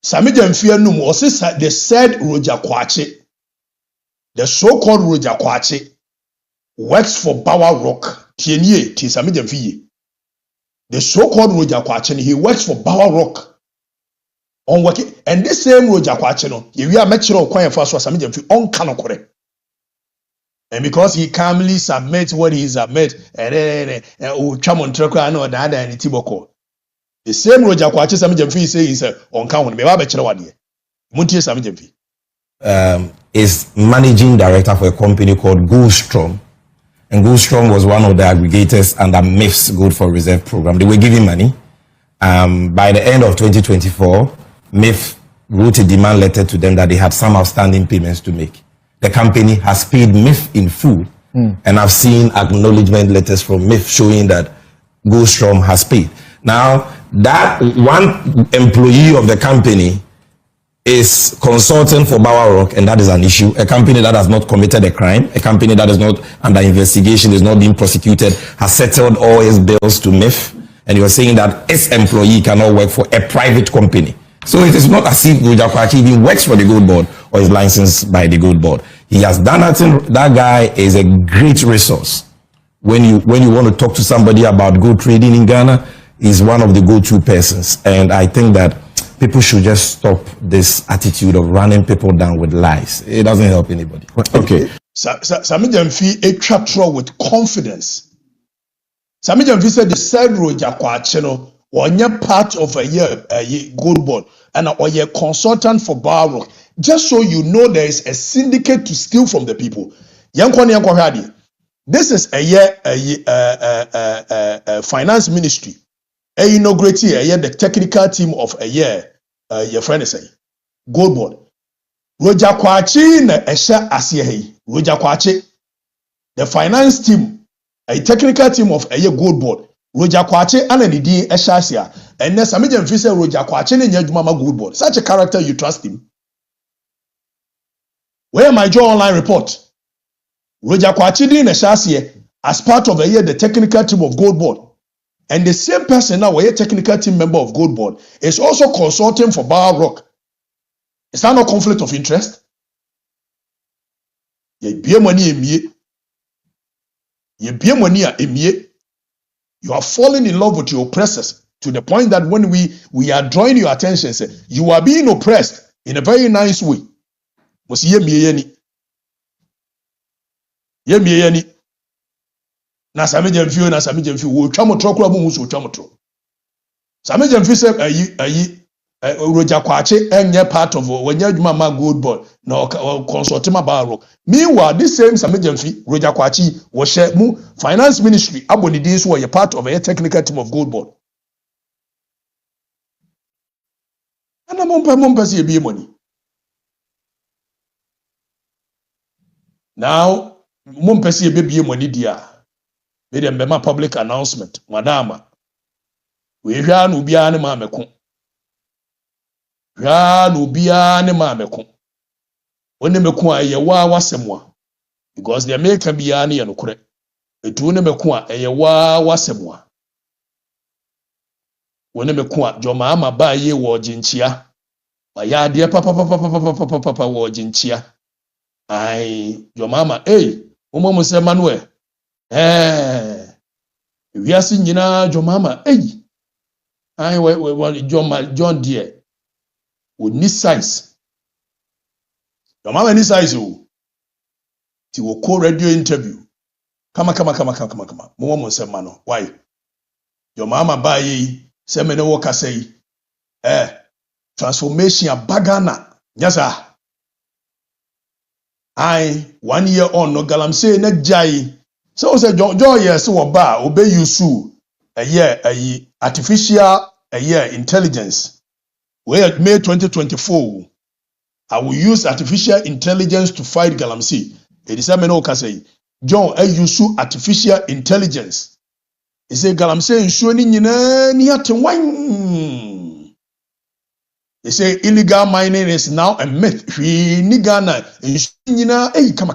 Sami Jemfie num also they said Roger Kwache, the so-called Roger Kwache, works for Bawarok. Tienye, ti Sami Jemfie. The so-called Roger Kwache, he works for Bawarok. On working, and this same Roger Kwache, no, we are making sure Kwaya for Sami Jemfie on Kanokore. And because he calmly submits what he submits, and then Chamon Treko and the other and Tiboko. The same Roger Kwache Sami Jemfie says on count me bachelor one year. Muntie Sami Jemfie is managing director for a company called Goldstrom. And Goldstrom was one of the aggregators under MIF's Good for Reserve program. They were giving money. By the end of 2024, MIF wrote a demand letter to them that they had some outstanding payments to make. The company has paid MIF in full. And I've seen acknowledgement letters from MIF showing that Goldstrom has paid. Now, that one employee of the company is consulting for Bawarok, and that is an issue. A company that has not committed a crime, a company that is not under investigation, is not being prosecuted, has settled all his bills to MIF, and you're saying that its employee cannot work for a private company. So it is not as if Roger Kwache even works for the Good Board or is licensed by the Good Board. He has done nothing. That guy is a great resource. When you want to talk to somebody about gold trading in Ghana, he's one of the go-to persons. And I think that people should just stop this attitude of running people down with lies. It doesn't help anybody. Okay. Sami Jemfie a chapter with confidence. Sami Jemfie said the said Roger Kwache no one part of a year Good Board and or a consultant for Bawarok. Just so you know, there is a syndicate to steal from the people. This is a year finance ministry. Inaugurate the technical team of a year. Your friend is saying Gold Board. Roger Kwache na esha asiye Roger Kwache. The finance team, a technical team of a year Gold Board. Roger Kwache and the D esha asiya. And then Sami Jemfie say Roger Kwache ne nyadwuma Gold Board. Such a character, you trust him? Where my Joe online report? Roger Kwache din esha asiye as part of a year the technical team of Gold Board. And the same person now, a technical team member of Gold Board, is also consulting for Bawarok. Is that no conflict of interest? You are falling in love with your oppressors to the point that when we are drawing your attention, say, you are being oppressed in a very nice way. Na Sami Jemfie wo twamotro kura mu so twamotro. Sami Jemfie say Roger Kwache enye part of wanya adwuma ma Gold Board na consult ma Bawarok. Meanwhile, this same Sami Jemfie Roger Kwache wo share mu finance ministry abonidi so were part of a technical team of Gold Board. Ana mompa se ebie money. Now mompa se ebie money dia. Made a public announcement, Madama. We ran ubiane mameko. Ran ubiane mameko. When meku a yewa wasemwa. Because the American biani and ukure. Etune meku a yewa wasemwa. When meku a joma ba ye wo jinchia. Ba ya de papa wo jinchia. Ai joma umo se Manuel. We are seeing Jomama, I want John dear. Would need size. Jomama need size. Ti will call radio interview. Come. Momo say mano. Why? Jomama ba ye. Say me no worker say. Transformation a bagana. Yes sir. 1 year on no galam say na jai. So say joy yes wo ba obey you su artificial intelligence. Where May 2024, I will use artificial intelligence to fight Galamsey. It is a man say, John, I use artificial intelligence. He say Galamsey showing near to wine. He say illegal mining is now a myth. Nigana hey, come.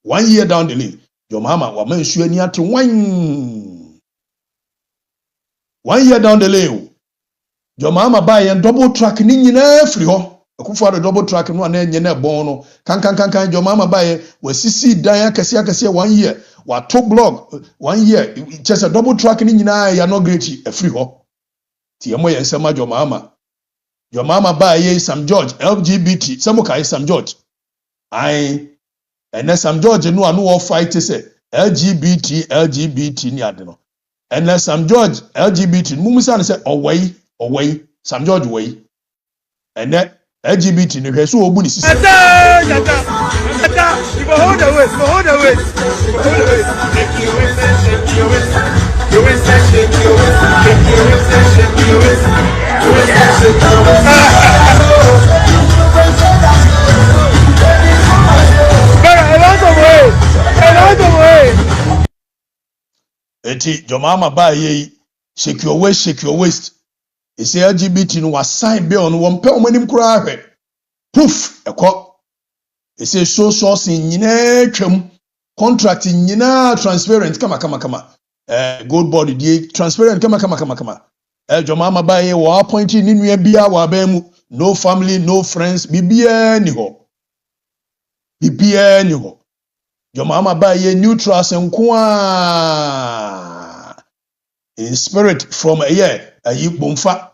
1 year down the lane, your mama woman showing near to wine. 1 year down the lane, your mama buy and double track nina free ho. Akufa the double track no na enye na bon kan your mama buy we sisi dan akase 1 year wa to blog 1 year just a double track ni nyina ya no great e free ho ti emo ye nsema your mama buy Sam George LGBT some kai Sam George ai ene Sam George no anu wo fight say LGBT ni ade no ene Sam George LGBT mumusa ne say owei Sam George way ene LGBT ni hwe so obu ni sisi you hold the weight a lot of way eti your mama buy ye shake your waist. He say LGBT no was sign bill no one pe omanim kura hwe poof ekọ. He say so sin nyina twam contract nyina transparent kama gold body die transparent kama your mama buy wa appointing ni nua bia wa ba mu no family no friends bibia ni ho your mama buy neutral senko in spirit from a year ayi bomfa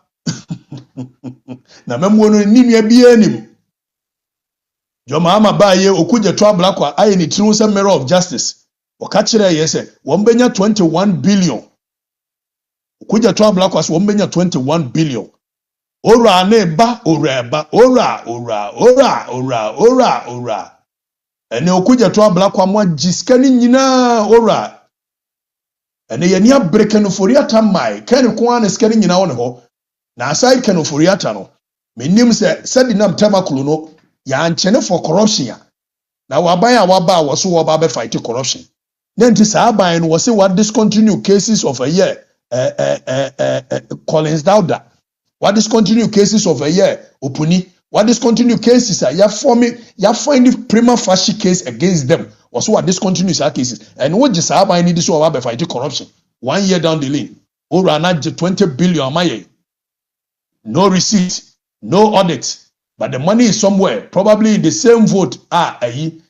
na memwo no ni nua bia anim your mama buy okuje trouble akwa ayi ni true say mirror of justice okachire yese won benya 21 billion okuje trouble akwa so won benya 21 billion ora na ba ora ene okuje trouble akwa mo jiska ni nyina ora ene ye nia breke no foriata mai kan ko an ska ni nyina won ho na aside kan foriata no menim se dinam tamakulu no ya nchene for corruption ya na waban a waba wo so wo ba be fight corruption then this aban no was say what discontinue cases of a year Collins Dauda what discontinue cases of a year Opuni what discontinue cases ya find the prima facie case against them was what discontinue cases and what this aban need so ba fight corruption 1 year down the lane ora na 20 billion amaye no receipt no audit but the money is somewhere probably in the same vote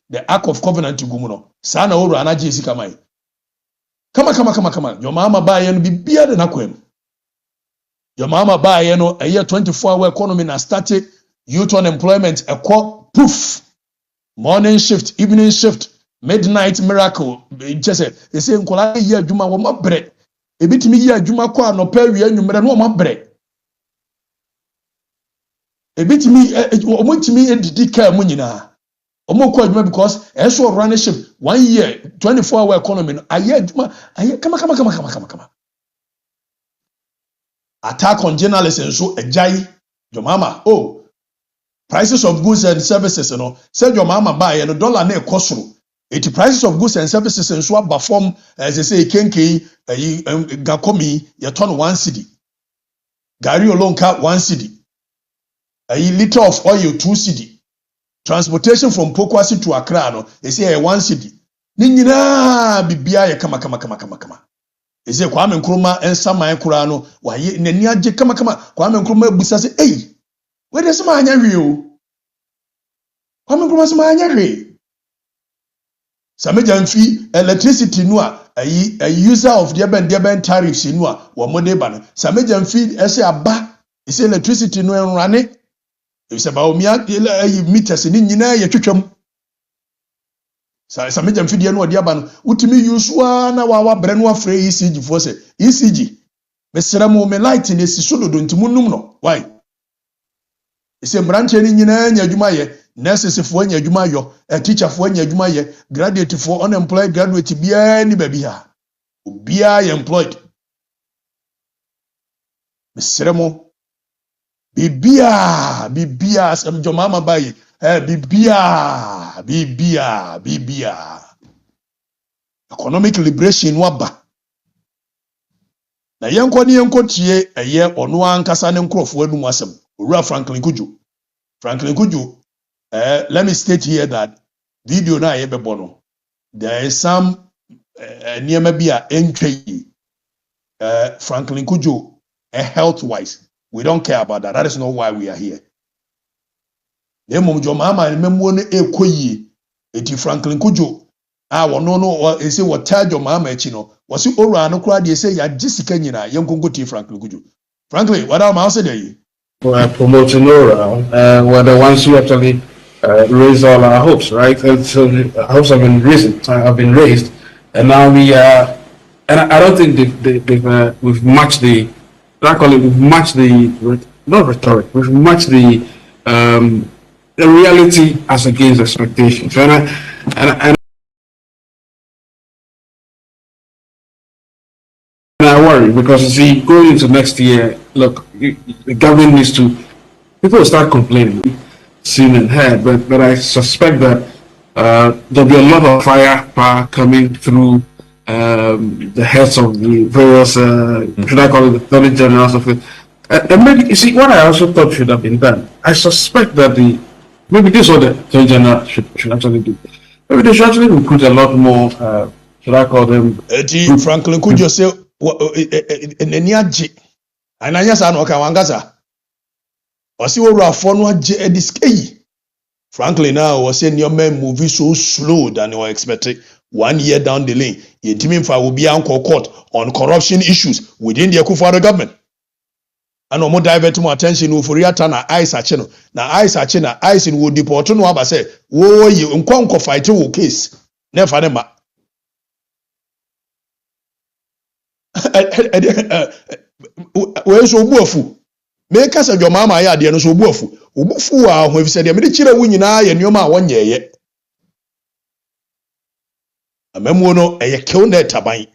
the Ark of Covenant to gumuno sana ora na jesi kamai kama your mama buy no bibia de nakwem your mama buy no a year 24-hour economy na started youth unemployment ekọ poof morning shift evening shift midnight miracle just say nkola ye adwuma wo mabre ebitimi ye adwuma kwa no pa wi anwumre no mabre ebitimi omotimi edidi ka mu nyina omokọ adwuma because eso run ship 1 year 24-hour economy no aye adwuma aye kama attack on journalists so ajai your mama prices of goods and services no said your mama buy no dollar na ekosoro it prices of goods and services and so perform as they say kenke gakomi you turn 1 cedi gari olonka 1 cedi a liter of oil 2 cedi transportation from Pokwasi to Accra no they say 1 cedi ni nyina bibia ye kama they say Kwame Nkrumah ensaman kura no wa ye nani age kama Kwame Nkrumah busa say where dey sama anya hwe o Kwame Nkrumah sama anya hwe sameja mfi electricity no a user of the ben tariffs no a wo mode ba no sameja mfi ese aba ese electricity no enrane ese ba omia meters ni nyina ye twetwam sameja mfi de no ode aba no utimi usua na wa bre no afre ECG fo se ECG mesera mo me light na esi sododo ntimunum no why ese branche ni nyina nya adwuma ye nurses fo anya adwuma yo teacher fo anya adwuma ye graduate fo unemployed graduate bia ni ba bi ha obia ye employed Miseremo. Bibia, some Jomama by Bibia. Economic liberation waba. Na yenko tie eye ono ankasa ne nkrofo adu asem. Owura Franklin Kuju. Let me state here that video na ye bebono. There is some niema bia entwe Franklin Kuju health wise. We don't care about that. That is not why we are here. Nemo Jomama remember ne ekoyi eti Franklin Kuju no ese what charge your mama echino was you ora no kra de say ya jisika nyina yenkonko ti Franklin Kuju. Franklin, what am I saying? We're promoting Nora. We're the ones who actually raise all our hopes, right? And so our hopes have been raised, and now we are. And I don't think we've matched the. We've matched the not rhetoric. We've matched the reality as against expectations, and I worry because you see, going into next year, look, the government needs to. People will start complaining, seen and heard, but I suspect that there'll be a lot of firepower coming through the heads of the various, should I call it the 30 generals of it. And maybe, you see, what I also thought should have been done, I suspect that maybe this is what the 30 generals should actually do. Maybe they should actually recruit a lot more, should I call them? Franklin, could you say, Neniaji, and I just know Kawangaza. Or see what Rafon Ediskei. Franklin now was saying your men moving so slow than you were expecting. 1 year down the lane, Yetiminfa will be uncle court on corruption issues within the Akufo-Addo government. And no more divert more attention to Furiata na eyes a channel. Na eyes a channel, eyes in would deport no aba say, whoa, you unconco fight your case. Never nema. Where's your buafu? Make us a your mama ya de no so buafu. Ubufu a when said me chire wu nyina ye nyoma won yeye. Amemo no eye kill na taban.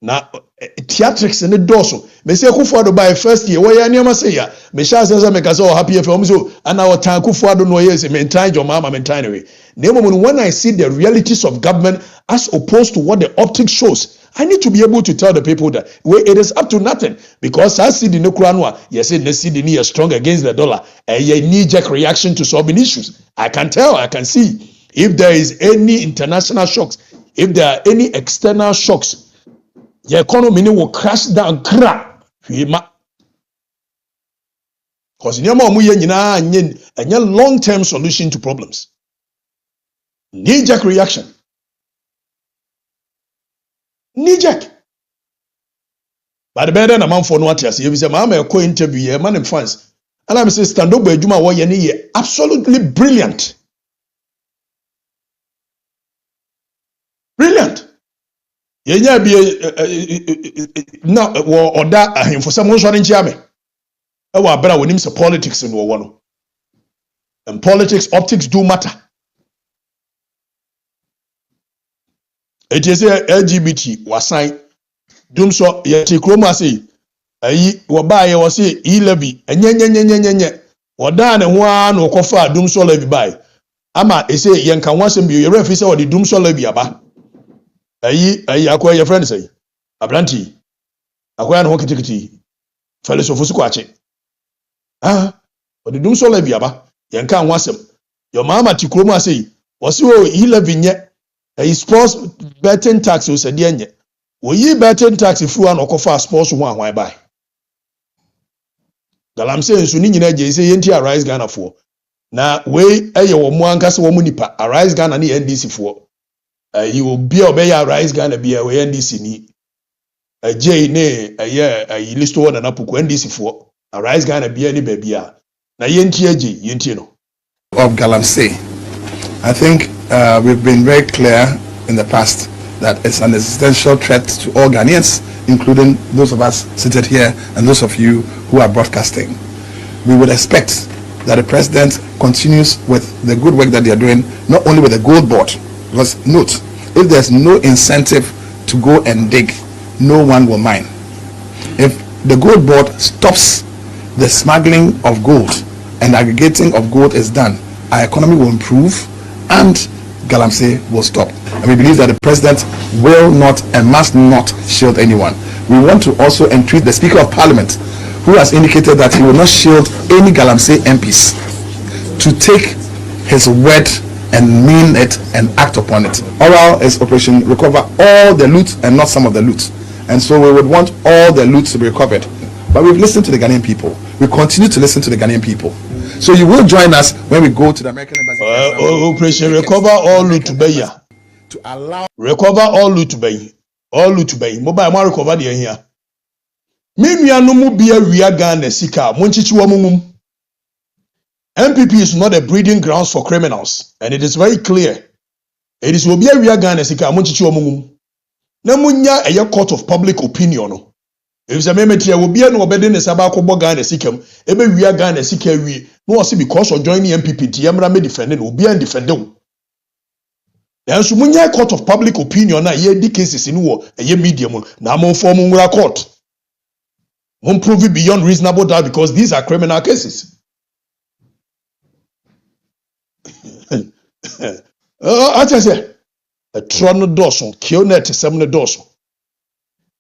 Na theatrics ne doso. Me say Akufo-Addo by first year we ya niam say ya. Me sha say me ka say happy for me so and our time Akufo-Addo no yes maintain your mama maintain away. When I see the realities of government as opposed to what the optics shows, I need to be able to tell the people that it is up to nothing because I see the Nukuranwa, yes, the CD is strong against the dollar, a knee-jerk reaction to solving issues. I can tell, I can see if there is any international shocks, if there are any external shocks, the economy will crash down. Because a long-term solution to problems. Knee-jerk reaction. Knee-jerk. But the better amount for no what you say, if you say, "Mama, a co-interview here, man in France," and I'm saying, "Stand up, Juma, what you need, absolutely brilliant, brilliant." Yeah, be no or that for someone showing Jame. I want better when him say politics in one. And politics, optics do matter. It is a LGBT was signed. Doom so yeti kroma say ayi woba ye was say e-levy enyenyenyenyenyenye woda ne ho an okofa doom so levy buy ama e say yen kan wasem bi ye refi say the doom so levy aba ayi akoya your friend say abranti akoya no kitikiti philosophy ko ache the doom so levy aba yen kan wasem your mama ti kroma say was say e-levy nye a sports betting tax o said yenye we betting tax fu an okofa sports ho anwan buy galam say so ni nyina je say yenti arise Ghana for na we eye wo mu anka se wo mu nipa arise Ghana ni NDC for he will be obey arise Ghana be we NDC ni J ne eye list one na puku NDC for arise Ghana be ni ba bia na yenti age yenti no of Galamsey. I think we've been very clear in the past that it's an existential threat to all Ghanaians, including those of us seated here and those of you who are broadcasting. We would expect that the president continues with the good work that they are doing, not only with the gold board, because note, if there's no incentive to go and dig, no one will mine. If the gold board stops the smuggling of gold and aggregating of gold is done, our economy will improve and Galamsey will stop. And we believe that the president will not and must not shield anyone. We want to also entreat the Speaker of Parliament, who has indicated that he will not shield any Galamsey MPs, to take his word and mean it and act upon it. Oral is Operation Recover all the loot and not some of the loot. And so we would want all the loot to be recovered. But we've listened to the Ghanaian people. We continue to listen to the Ghanaian people. So you will join us when we go to the American Embassy. Operation Recover all loot to be to allow recover all loot to be. All loot to be. Mobile ma recover the here. Meanwhile, no more be a real Ghana sika. MPP is not a breeding grounds for criminals, and it is very clear. It is will be a real Ghana sika. Namunya a court of public opinion. If the member will be no better than Sabako Ghana sikem, ebe we are Ghana sika we no see because of joining MPP, Tiamra me defended will be undefendable. Then Sumunya court of public opinion na ye di cases in war a ye medium na mo form court. Won't prove it beyond reasonable doubt because these are criminal cases. I just say a tron dorsal, kionet, 7 dorsal.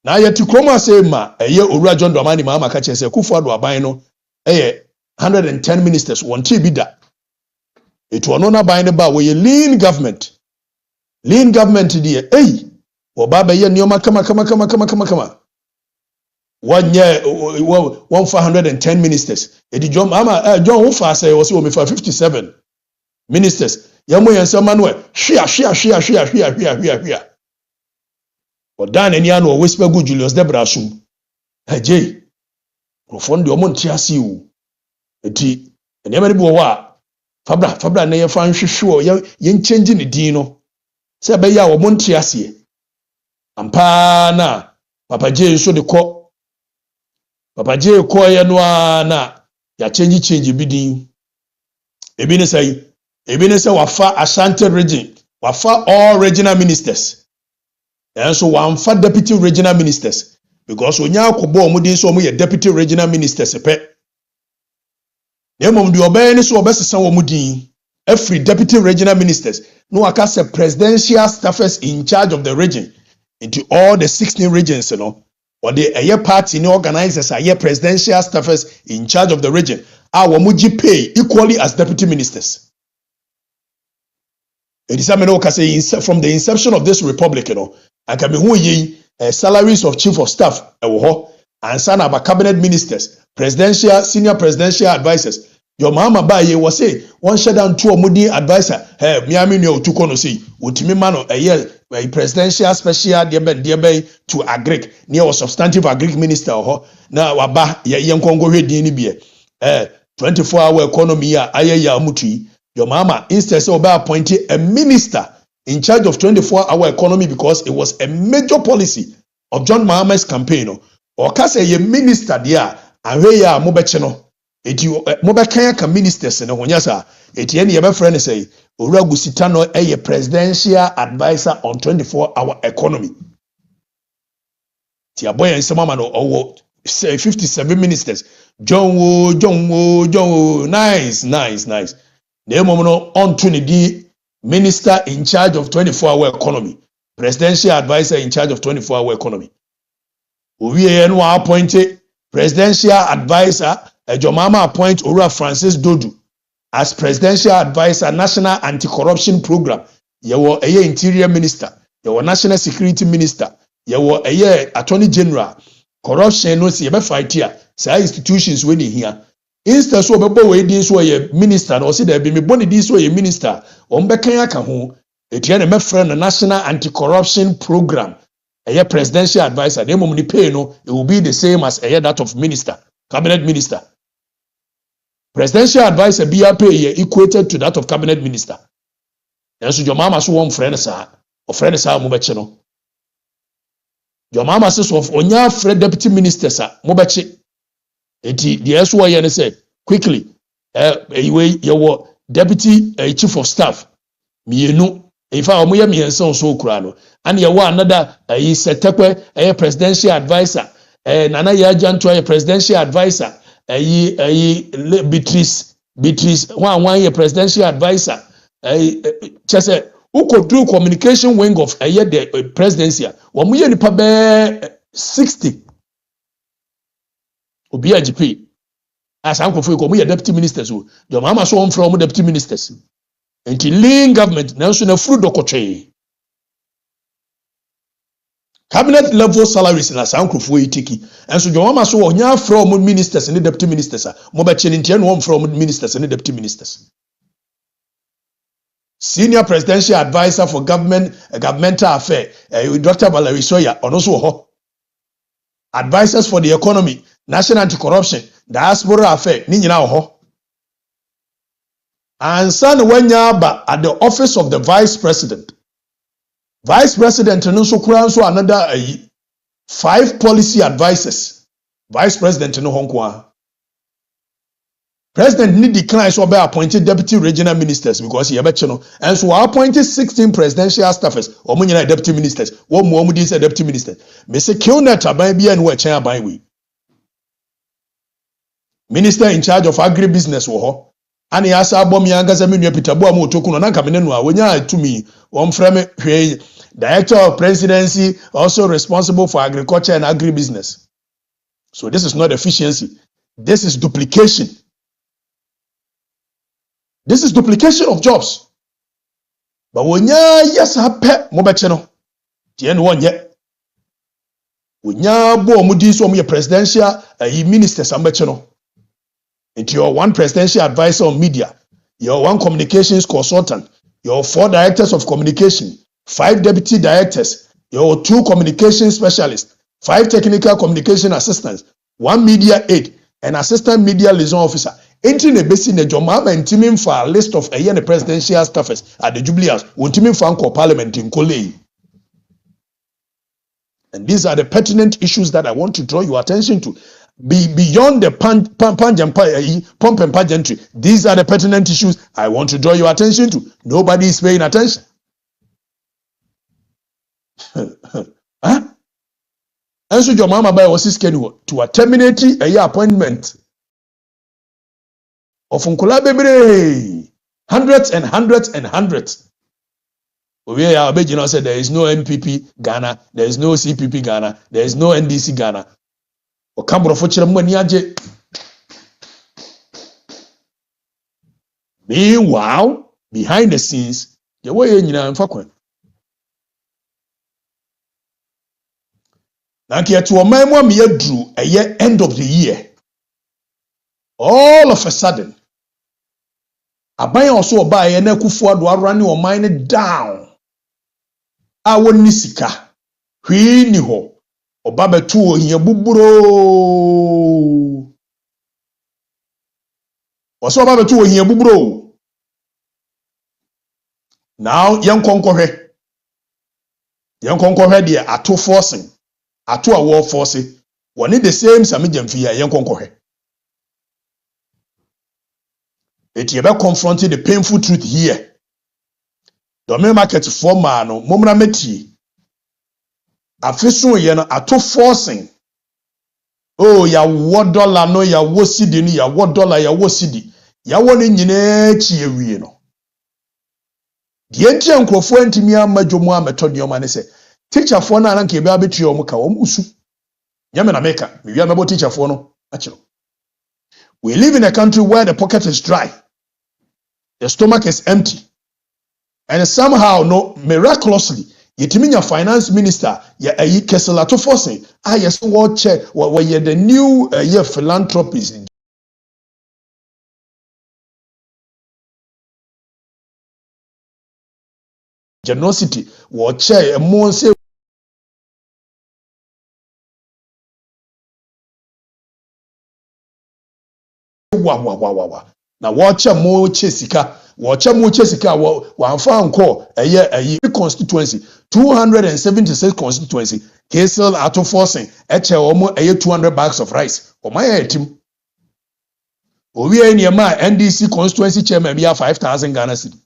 Now yet to chroma say ma a year Ura John Dramani Mama catches a Kufado Abino, 110 ministers, one Tibida. It was not buying about where you lean government. Lean government, dear, or Baba Yama come. 1 year, 110 ministers. It is John Mama, John Ufa say was only for 57 ministers. Yamu and some manuel, shia. Or Dan and Yano whisper good Julius Debrasum. Hey, Jay, profound your Montiasiu. A tea, and everybody wa. Fabra, near fan sure, yen changing the dino. Sabaya or Montiasi. Ampana, Papa Jay so the court. Papa Jay koya na ya change bidding. Ebinese wafa Ashanti region, wafa all regional ministers. And so wafa deputy regional ministers because onya akobo omudin so omo deputy regional ministers pe. Na mom de obey ni so obesesa omudin every deputy regional ministers no aka say presidential staffers in charge of the region into all the 16 regions, you know. Or the aye party ni organizers are presidential staffers in charge of the region. Our muji pay equally as deputy ministers. It is from the inception of this republic, you know, and can be who ye salaries of chief of staff, and son of cabinet ministers, presidential, senior presidential advisors. Your mama ba ye was say one shut down 2 mudi advisor. Hey, Miami no to kono say utimi mano a year presidential special dear to agric near substantive agric minister na waba ye kongo din bi 24-hour economy ya ayaya mutui. Your mama instead of appointing a minister in charge of 24-hour economy because it was a major policy of John Mahama's campaign. Or case a minister there and we are mobecheno. It you mobekanya ministers and onyasa. It any ever friend say Uragusitano a presidential advisor on 24-hour economy. Tia boy and some man or say 57 ministers. John Wo, nice. Nemono on Trinity, minister in charge of 24-hour economy, presidential advisor in charge of 24-hour economy. We appointed presidential advisor, Jomama appoint Ura Francis Dodu as presidential advisor, national anti-corruption program. You were a interior minister, you were national security minister, you were a attorney general. Corruption no see fight here. Say institutions winning here. Instead so bebo we din so ye minister or say there be me boni din so ye minister on bekan aka ho etiane me friend the national anti-corruption program a presidential advisor the mom ni pay no it will be the same as that of minister, cabinet minister. Presidential advisor be pay equated to that of cabinet minister. And so your mama so one friend sa or friend sa mo beche no. Your mama says of onya friend deputy minister sa mo beche. The SYN said quickly, your deputy chief of staff, mienu, if I am me and so crano, and you want another a presidential advisor, Nana Yajanto a presidential advisor Beatrice one year presidential advisor chese uko through communication wing of the presidency wo mu ye nipa be 60 obi agp asankofo ko mu ye deputy ministers o the mama so on from deputy ministers enti lean government na so na furu dokotwe cabinet level salaries na sankofo itiki enso the mama so onya from ministers and deputy ministers mo be chene ntia no from ministers and deputy ministers. Senior presidential advisor for governmental affairs, Dr. Valerie Soya, and also advisors for the economy, national anti-corruption, diaspora affairs, Nina ho. And son Wenyaba at the office of the vice president. Vice president and also another 5 policy advisors. Vice president no honkwa. President need decline so be appointed deputy regional ministers because he no and so appointed 16 presidential staffers omunyina deputy ministers wo mu dis deputy minister me say Kilnet aban bia no wa chen aban we minister in charge of agribusiness wo ho ani asa abom yanga za menua Peter Boa mo toku no na kamene no a wonya atumi wo mframe hwe director of presidency also responsible for agriculture and agribusiness. So this is not efficiency, this is duplication. This is duplication of jobs. But when yes happen mo beche no. Tie no wonye. Wonya bo mo di so mo presidential ministers am beche no. Into your one presidential advisor on media, your one communications consultant, your 4 directors of communication, 5 deputy directors, your 2 communication specialists, 5 technical communication assistants, 1 media aide, and assistant media liaison officer. Entering a basic Jomama and teaming for a list of the presidential staffers at the Jubilee House, teaming for Parliament in Kolei. And these are the pertinent issues that I want to draw your attention to. Beyond the pump and pageantry, these are the pertinent issues I want to draw your attention to. Nobody is paying attention. Huh? And so Jomama by was scheduled to terminate a appointment of Unkola Bebre, hundreds and hundreds and hundreds. We are Abedino said there is no MPP Ghana, there is no CPP Ghana, there is no NDC Ghana. Or Cambro Fuchera Mwaniaje. Meanwhile, behind the scenes, the way in Fakwen. Now, to a man, me drew a year end of the year. All of a sudden, Aban also buy a Kufuor do running or mine down. I won't nisika. He ni ho. Obaba tu here buburo. Also Obaba tu here buburo. Now young conqueror. Young conqueror there are 2 forcing. Are 2 war forcing. One need the same Samijam Fia young conqueror. It yebe confronting the painful truth here. Domain market for man, momra meti. Afisun ye no ato forcing. Oh ya $1 no ya wo cedi ni ya $1 ya wo cedi. Ya wo ne nyina chi ewie no. Die nti enkrofo antimi amadwomu ametodi o mane se. Teacher for na anka ebe abetri o muka o musu. Nyame na meka, me wi amebo teacher for no achiro. We live in a country where the pocket is dry. The stomach is empty. And somehow, no, miraculously, Yetiminya finance minister, Keselato forcing, yes, watch, where the new philanthropist. Generosity, watch, a more say. Now watch a more chesika. Watch a more chesika. One found call a year constituency 276 constituency. Kesel auto forcing almost a year 200 bags of rice. For my team. We are in your NDC constituency chairman. We are 5,000 Ghana cedi.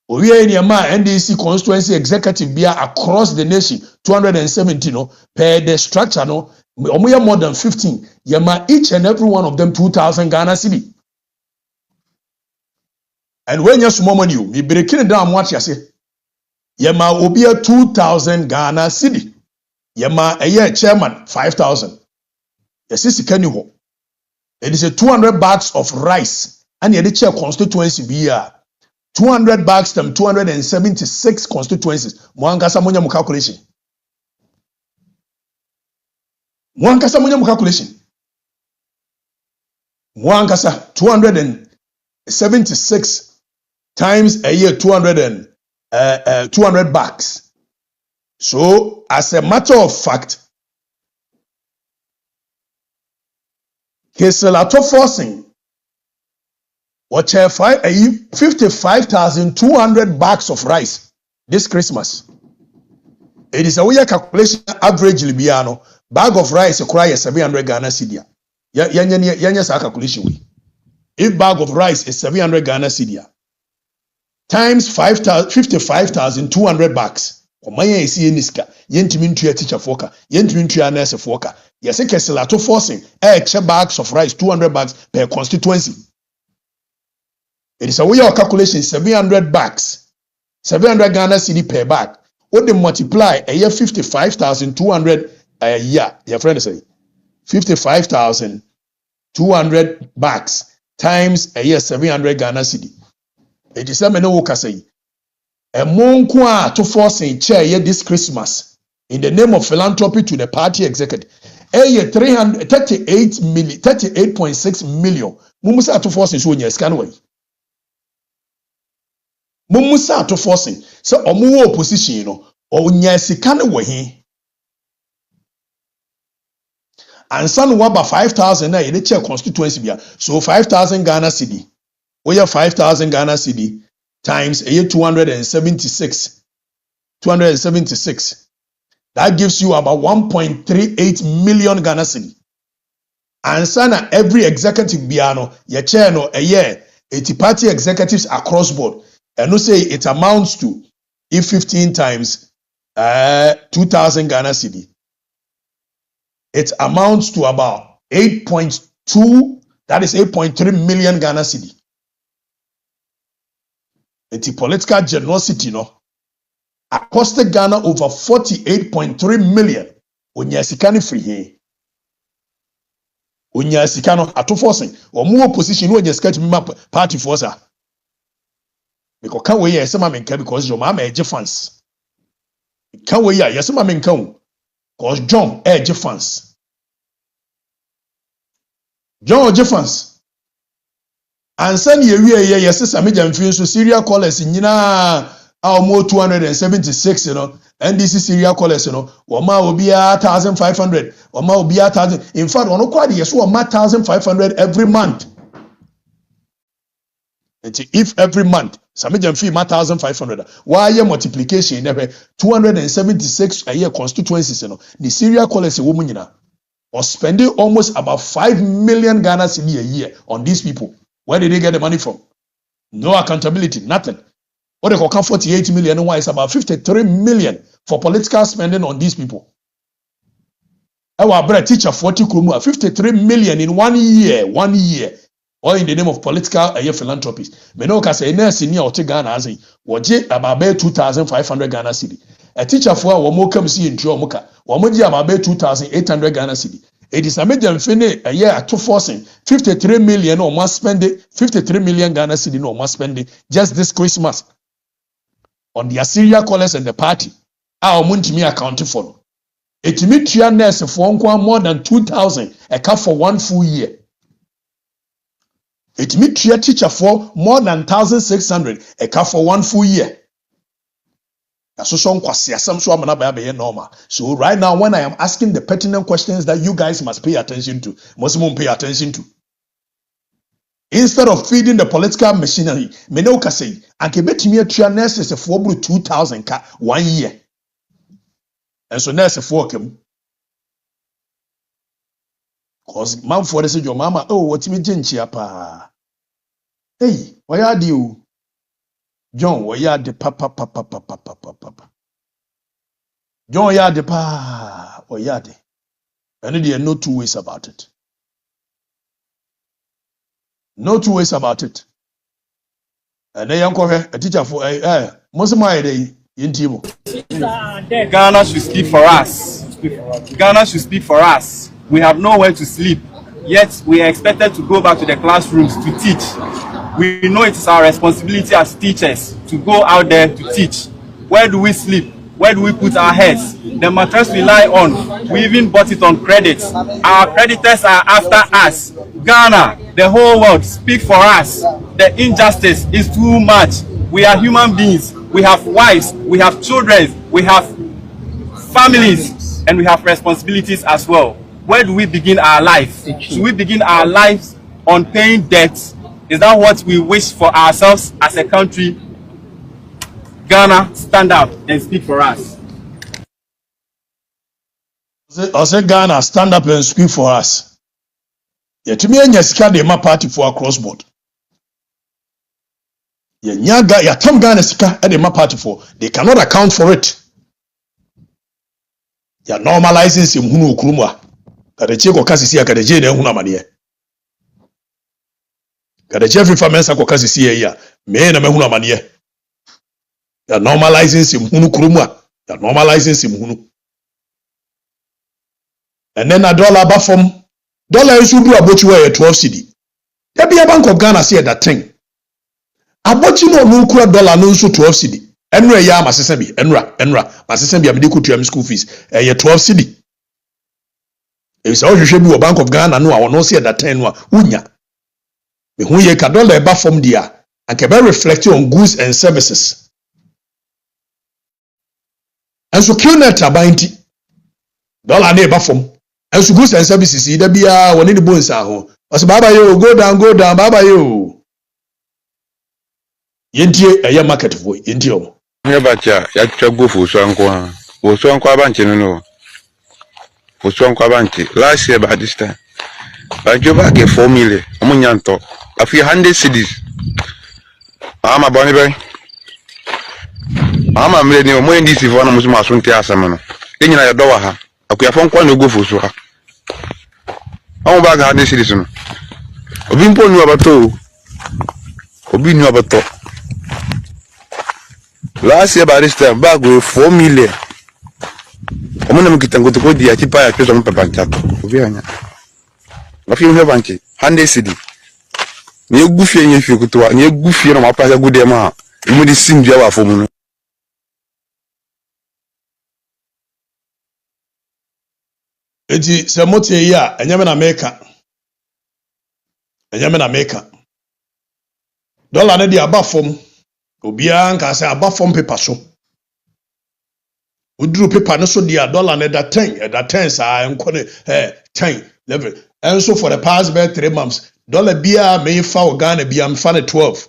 We are in your NDC constituency executive. We are across the nation 270 no per the structure no. Omuya more than 15. Yema each and every one of them 2,000 Ghana cedi. And when you're small money, me breaking down what you say. Yema obia 2,000 Ghana cedi. Yema a year chairman 5,000. Yes, is Kenny. It is a 200 bags of rice, and the chair constituency be 200 bags them 276 constituencies. Mwangasa monya mu calculation. Mwangasa monya mu calculation. Mwangasa 276 times a year 200 bags. So as a matter of fact, Keselato forcing what 55,200 bags of rice this Christmas. It is a way calculation average Libiano bag of rice acquire 700 Ghana cedi. Yanya calculation we. If bag of rice is 700 Ghana cedi times 55,200 bags. Omanya esi eniska yentimi ntua teacher foka yentimi ntua nurse foka yese Keselato forcing bags of rice 200 bags per constituency. It is a way of calculation 700 bags 700 Ghana cedi per bag. What they multiply a year 55,200 a year. Your friend say 55,200 bags times a year 700 Ghana cedi. It is a meno say. A monkwa to force in chair this Christmas in the name of philanthropy to the party executive. A year 38.6 million. Mumusa to force in so near scanway. Mumusa to forcing so omu opposition you know or nyasikan way. And son waba 5,000 na the chair constituency bia so 5,000 Ghana cedi. We have 5,000 Ghana cedi. Times a year 276. That gives you about 1.38 million Ghana cedi. And sana every executive biano, your chair no a year, 80 party executives across board. And no say it amounts to if 15 times 2,000 Ghana cedi. It amounts to about 8.2, that is 8.3 million Ghana cedi. The political generosity no costed Ghana over 48.3 million. Onyasikani free here. Onyasikano ato forcing or more opposition no onyasikani map party forcer. Because can we yes menka because your mama edge fans. Can we yes menka because John edge fans. John edge fans. And send ye yes, Sammy Jamfin, so serial callers in Yina, almost 276, you know, and this is serial callers, you know, Wama will be 1,500, Wama will be 1,000. In fact, one quite yes, 1,500 every month. And if every month, Sammy Jamfin 1,500, why your multiplication never 276 a year constituencies, you know, the serial callers a woman, you know, or spending almost about 5 million Ghana cedi a year on these people. Where did they get the money from? No accountability, nothing. What they call 48 million, why it's about 53 million for political spending on these people. Our bread teacher 40 krumu, 53 million in 1 year, or in the name of political philanthropies. Menoka say nurse in your Ghana as waje about 2,500 Ghana cedi. A teacher for a womo see in Jomoka, wamoji about 2,800 Ghana cedi. It is a medium fine a year to forcing 53 million or must spend it 53 million Ghana cedi no must spend it just this Christmas on the Assyria callers and the party. Our muntimi accounting for. It meets your nurse for more than 2,000 a cup for 1 full year. It meets your teacher for more than 1,600 a cup for 1 full year. So right now, when I am asking the pertinent questions that you guys must pay attention to, pay attention to. Instead of feeding the political machinery, Menoka say, and Kebetimi nurses for 2,000 ka 1 year. And so nurse for him. Cause mom for this your mama, oh, what's me pa? Hey, why are you? John, why are the papa? John, ya de pa, or yade. And there are no two ways about it. No two ways about it. And then you a teacher for most of my day in Timo. Ghana should speak for us. Ghana should speak for us. We have nowhere to sleep, yet we are expected to go back to the classrooms to teach. We know it is our responsibility as teachers to go out there to teach. Where do we sleep? Where do we put our heads? The mattress we lie on, we even bought it on credit. Our creditors are after us. Ghana, the whole world, speak for us. The injustice is too much. We are human beings. We have wives, we have children, we have families, and we have responsibilities as well. Where do we begin our life? Should we begin our lives on paying debts? Is that what we wish for ourselves as a country? Ghana, stand up and speak for us. I say Ghana, stand up and speak for us. Yeah, to me, my party for across board. Yeah, Tom Ghana sika at the party for. They cannot account for it. Yeah, normalizing sim hunu ukrumwa. Kadechie kwa kasi siya kadechie ne huna maniye. Okatakyie Afrifa mensa kwa kasi siya ya. Me na me huna maniye. Yeah, normalizing sim hunu ukrumwa. Yeah, normalizing sim hunu. And then a dollar back from dollar is should do about you 12 cedi. There be a Bank of Ghana say that thing. About you know no dollar no so 12 cedi. Enra ya masesembi enra masesembi amede kutua school fees 12 cedi. E say ohwehwe bi wo Bank of Ghana no a wono say that 10 no a unya. Me hu ye ka dollar back from there and can be reflecting on goods and services. And so kill net abanti dollar na back from and so goods and services ida bia woni the bones aho. Os baba yo go down baba yo. Yentie eye market for yentie omo. Nyebacha ya twagbo fuso anko abanche no. Fuso anko abanche last year by this time. Ba joba ke 4 million omunyanto. Afi 100 cedis. Ama boni be. Ama mle ni omo ndi sifo na musuma asunte asama no. Enyina ya dowa ha. Akuyafo nkwa no go fuso ha. Omo ba ga 100 cedis no. Obi mpo nu abato. Obi nu abato. Last year by this time, back with 4 million. I'm going to go to the Atipa, I chose on Papancha. If you have 100 cedi. You goofy if you could to a new goofy on my pass a good amount. You would sing Java for me. It's a motive ya, and Yaman America. And Yaman America. Dollar need the above form. Obia nka say above form paper so. Udru paper no so dia dollar na that 10 sa enko ne 10 level. And so for the past 3 months, dollar bia me fa Ghana bia me fa 12.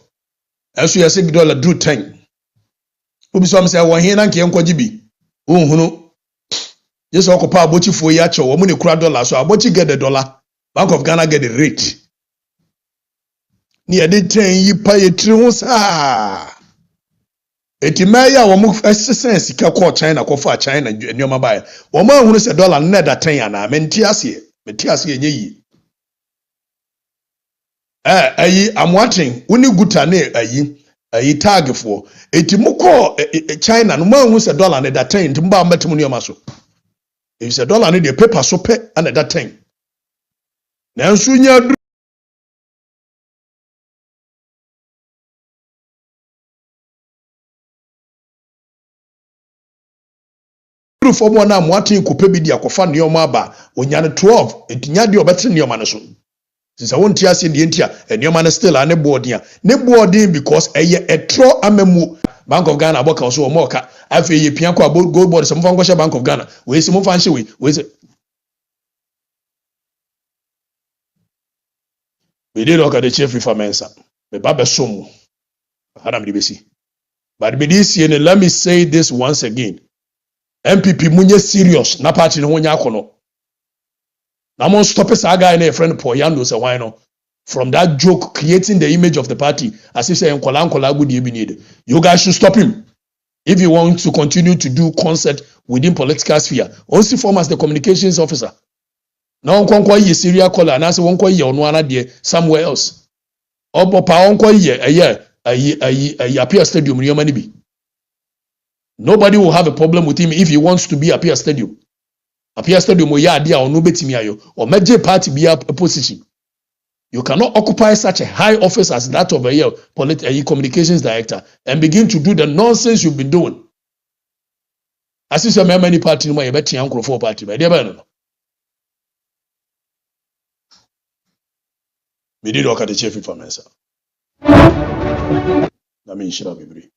And so you say dollar do 10. Obi so am say wo hin na nke enko gibi. Ohunu. Yes okopa abochi fo ya cho wo mu ne kura dollar so abochi get the dollar. Bank of Ghana get the rate. Ni e de 10 yi pa ye tri ho sa. Eti maya wo mu sense ka ko China ko fa China enyoma bae wo ma hunu se dollar na da 10 ana menti ase enye yi ayi amwatin woni guta na ayi tag for eti mu ko China no ma hunu se dollar na da 10 ntimba matem nyoma so e se dollar na de paper so pe ana da 10 na nso nya from one am watin ko pe bi dia kofa neoma aba onya ne 12 etinya de obetre neoma ne so since I won't hear say the entia neoma ne still ane boarding because eye etro amemu Bank of Ghana aboka so omoka afi ye pia ko gold board some fan go Bank of Ghana we se mo fan hye we se we did Okatakyie Afrifa mensa me baba somu adam de besi but be this year let me say this once again. MPP munye serious na party no nya akono na mon stop saga na friend Paul Yando say why no from that joke creating the image of the party as if say nkola gudi ebi need. You guys should stop him if you want to continue to do concert within political sphere. Also form as the communications officer na onkonkwa ye serial caller na se wonko ye ono ana de somewhere else obo pa onko ye ayi appear stadium ni yoma ni bi. Nobody will have a problem with him if he wants to be appear stadium. Appear stadium o ya ade a ono betimi ayo o meje party be a position. You cannot occupy such a high office as that of a communications director and begin to do the nonsense you've been doing. As you say, many party no you bet uncle for party, but no. Me did Okatakyie Afrifa mensa. Na me shira bebre.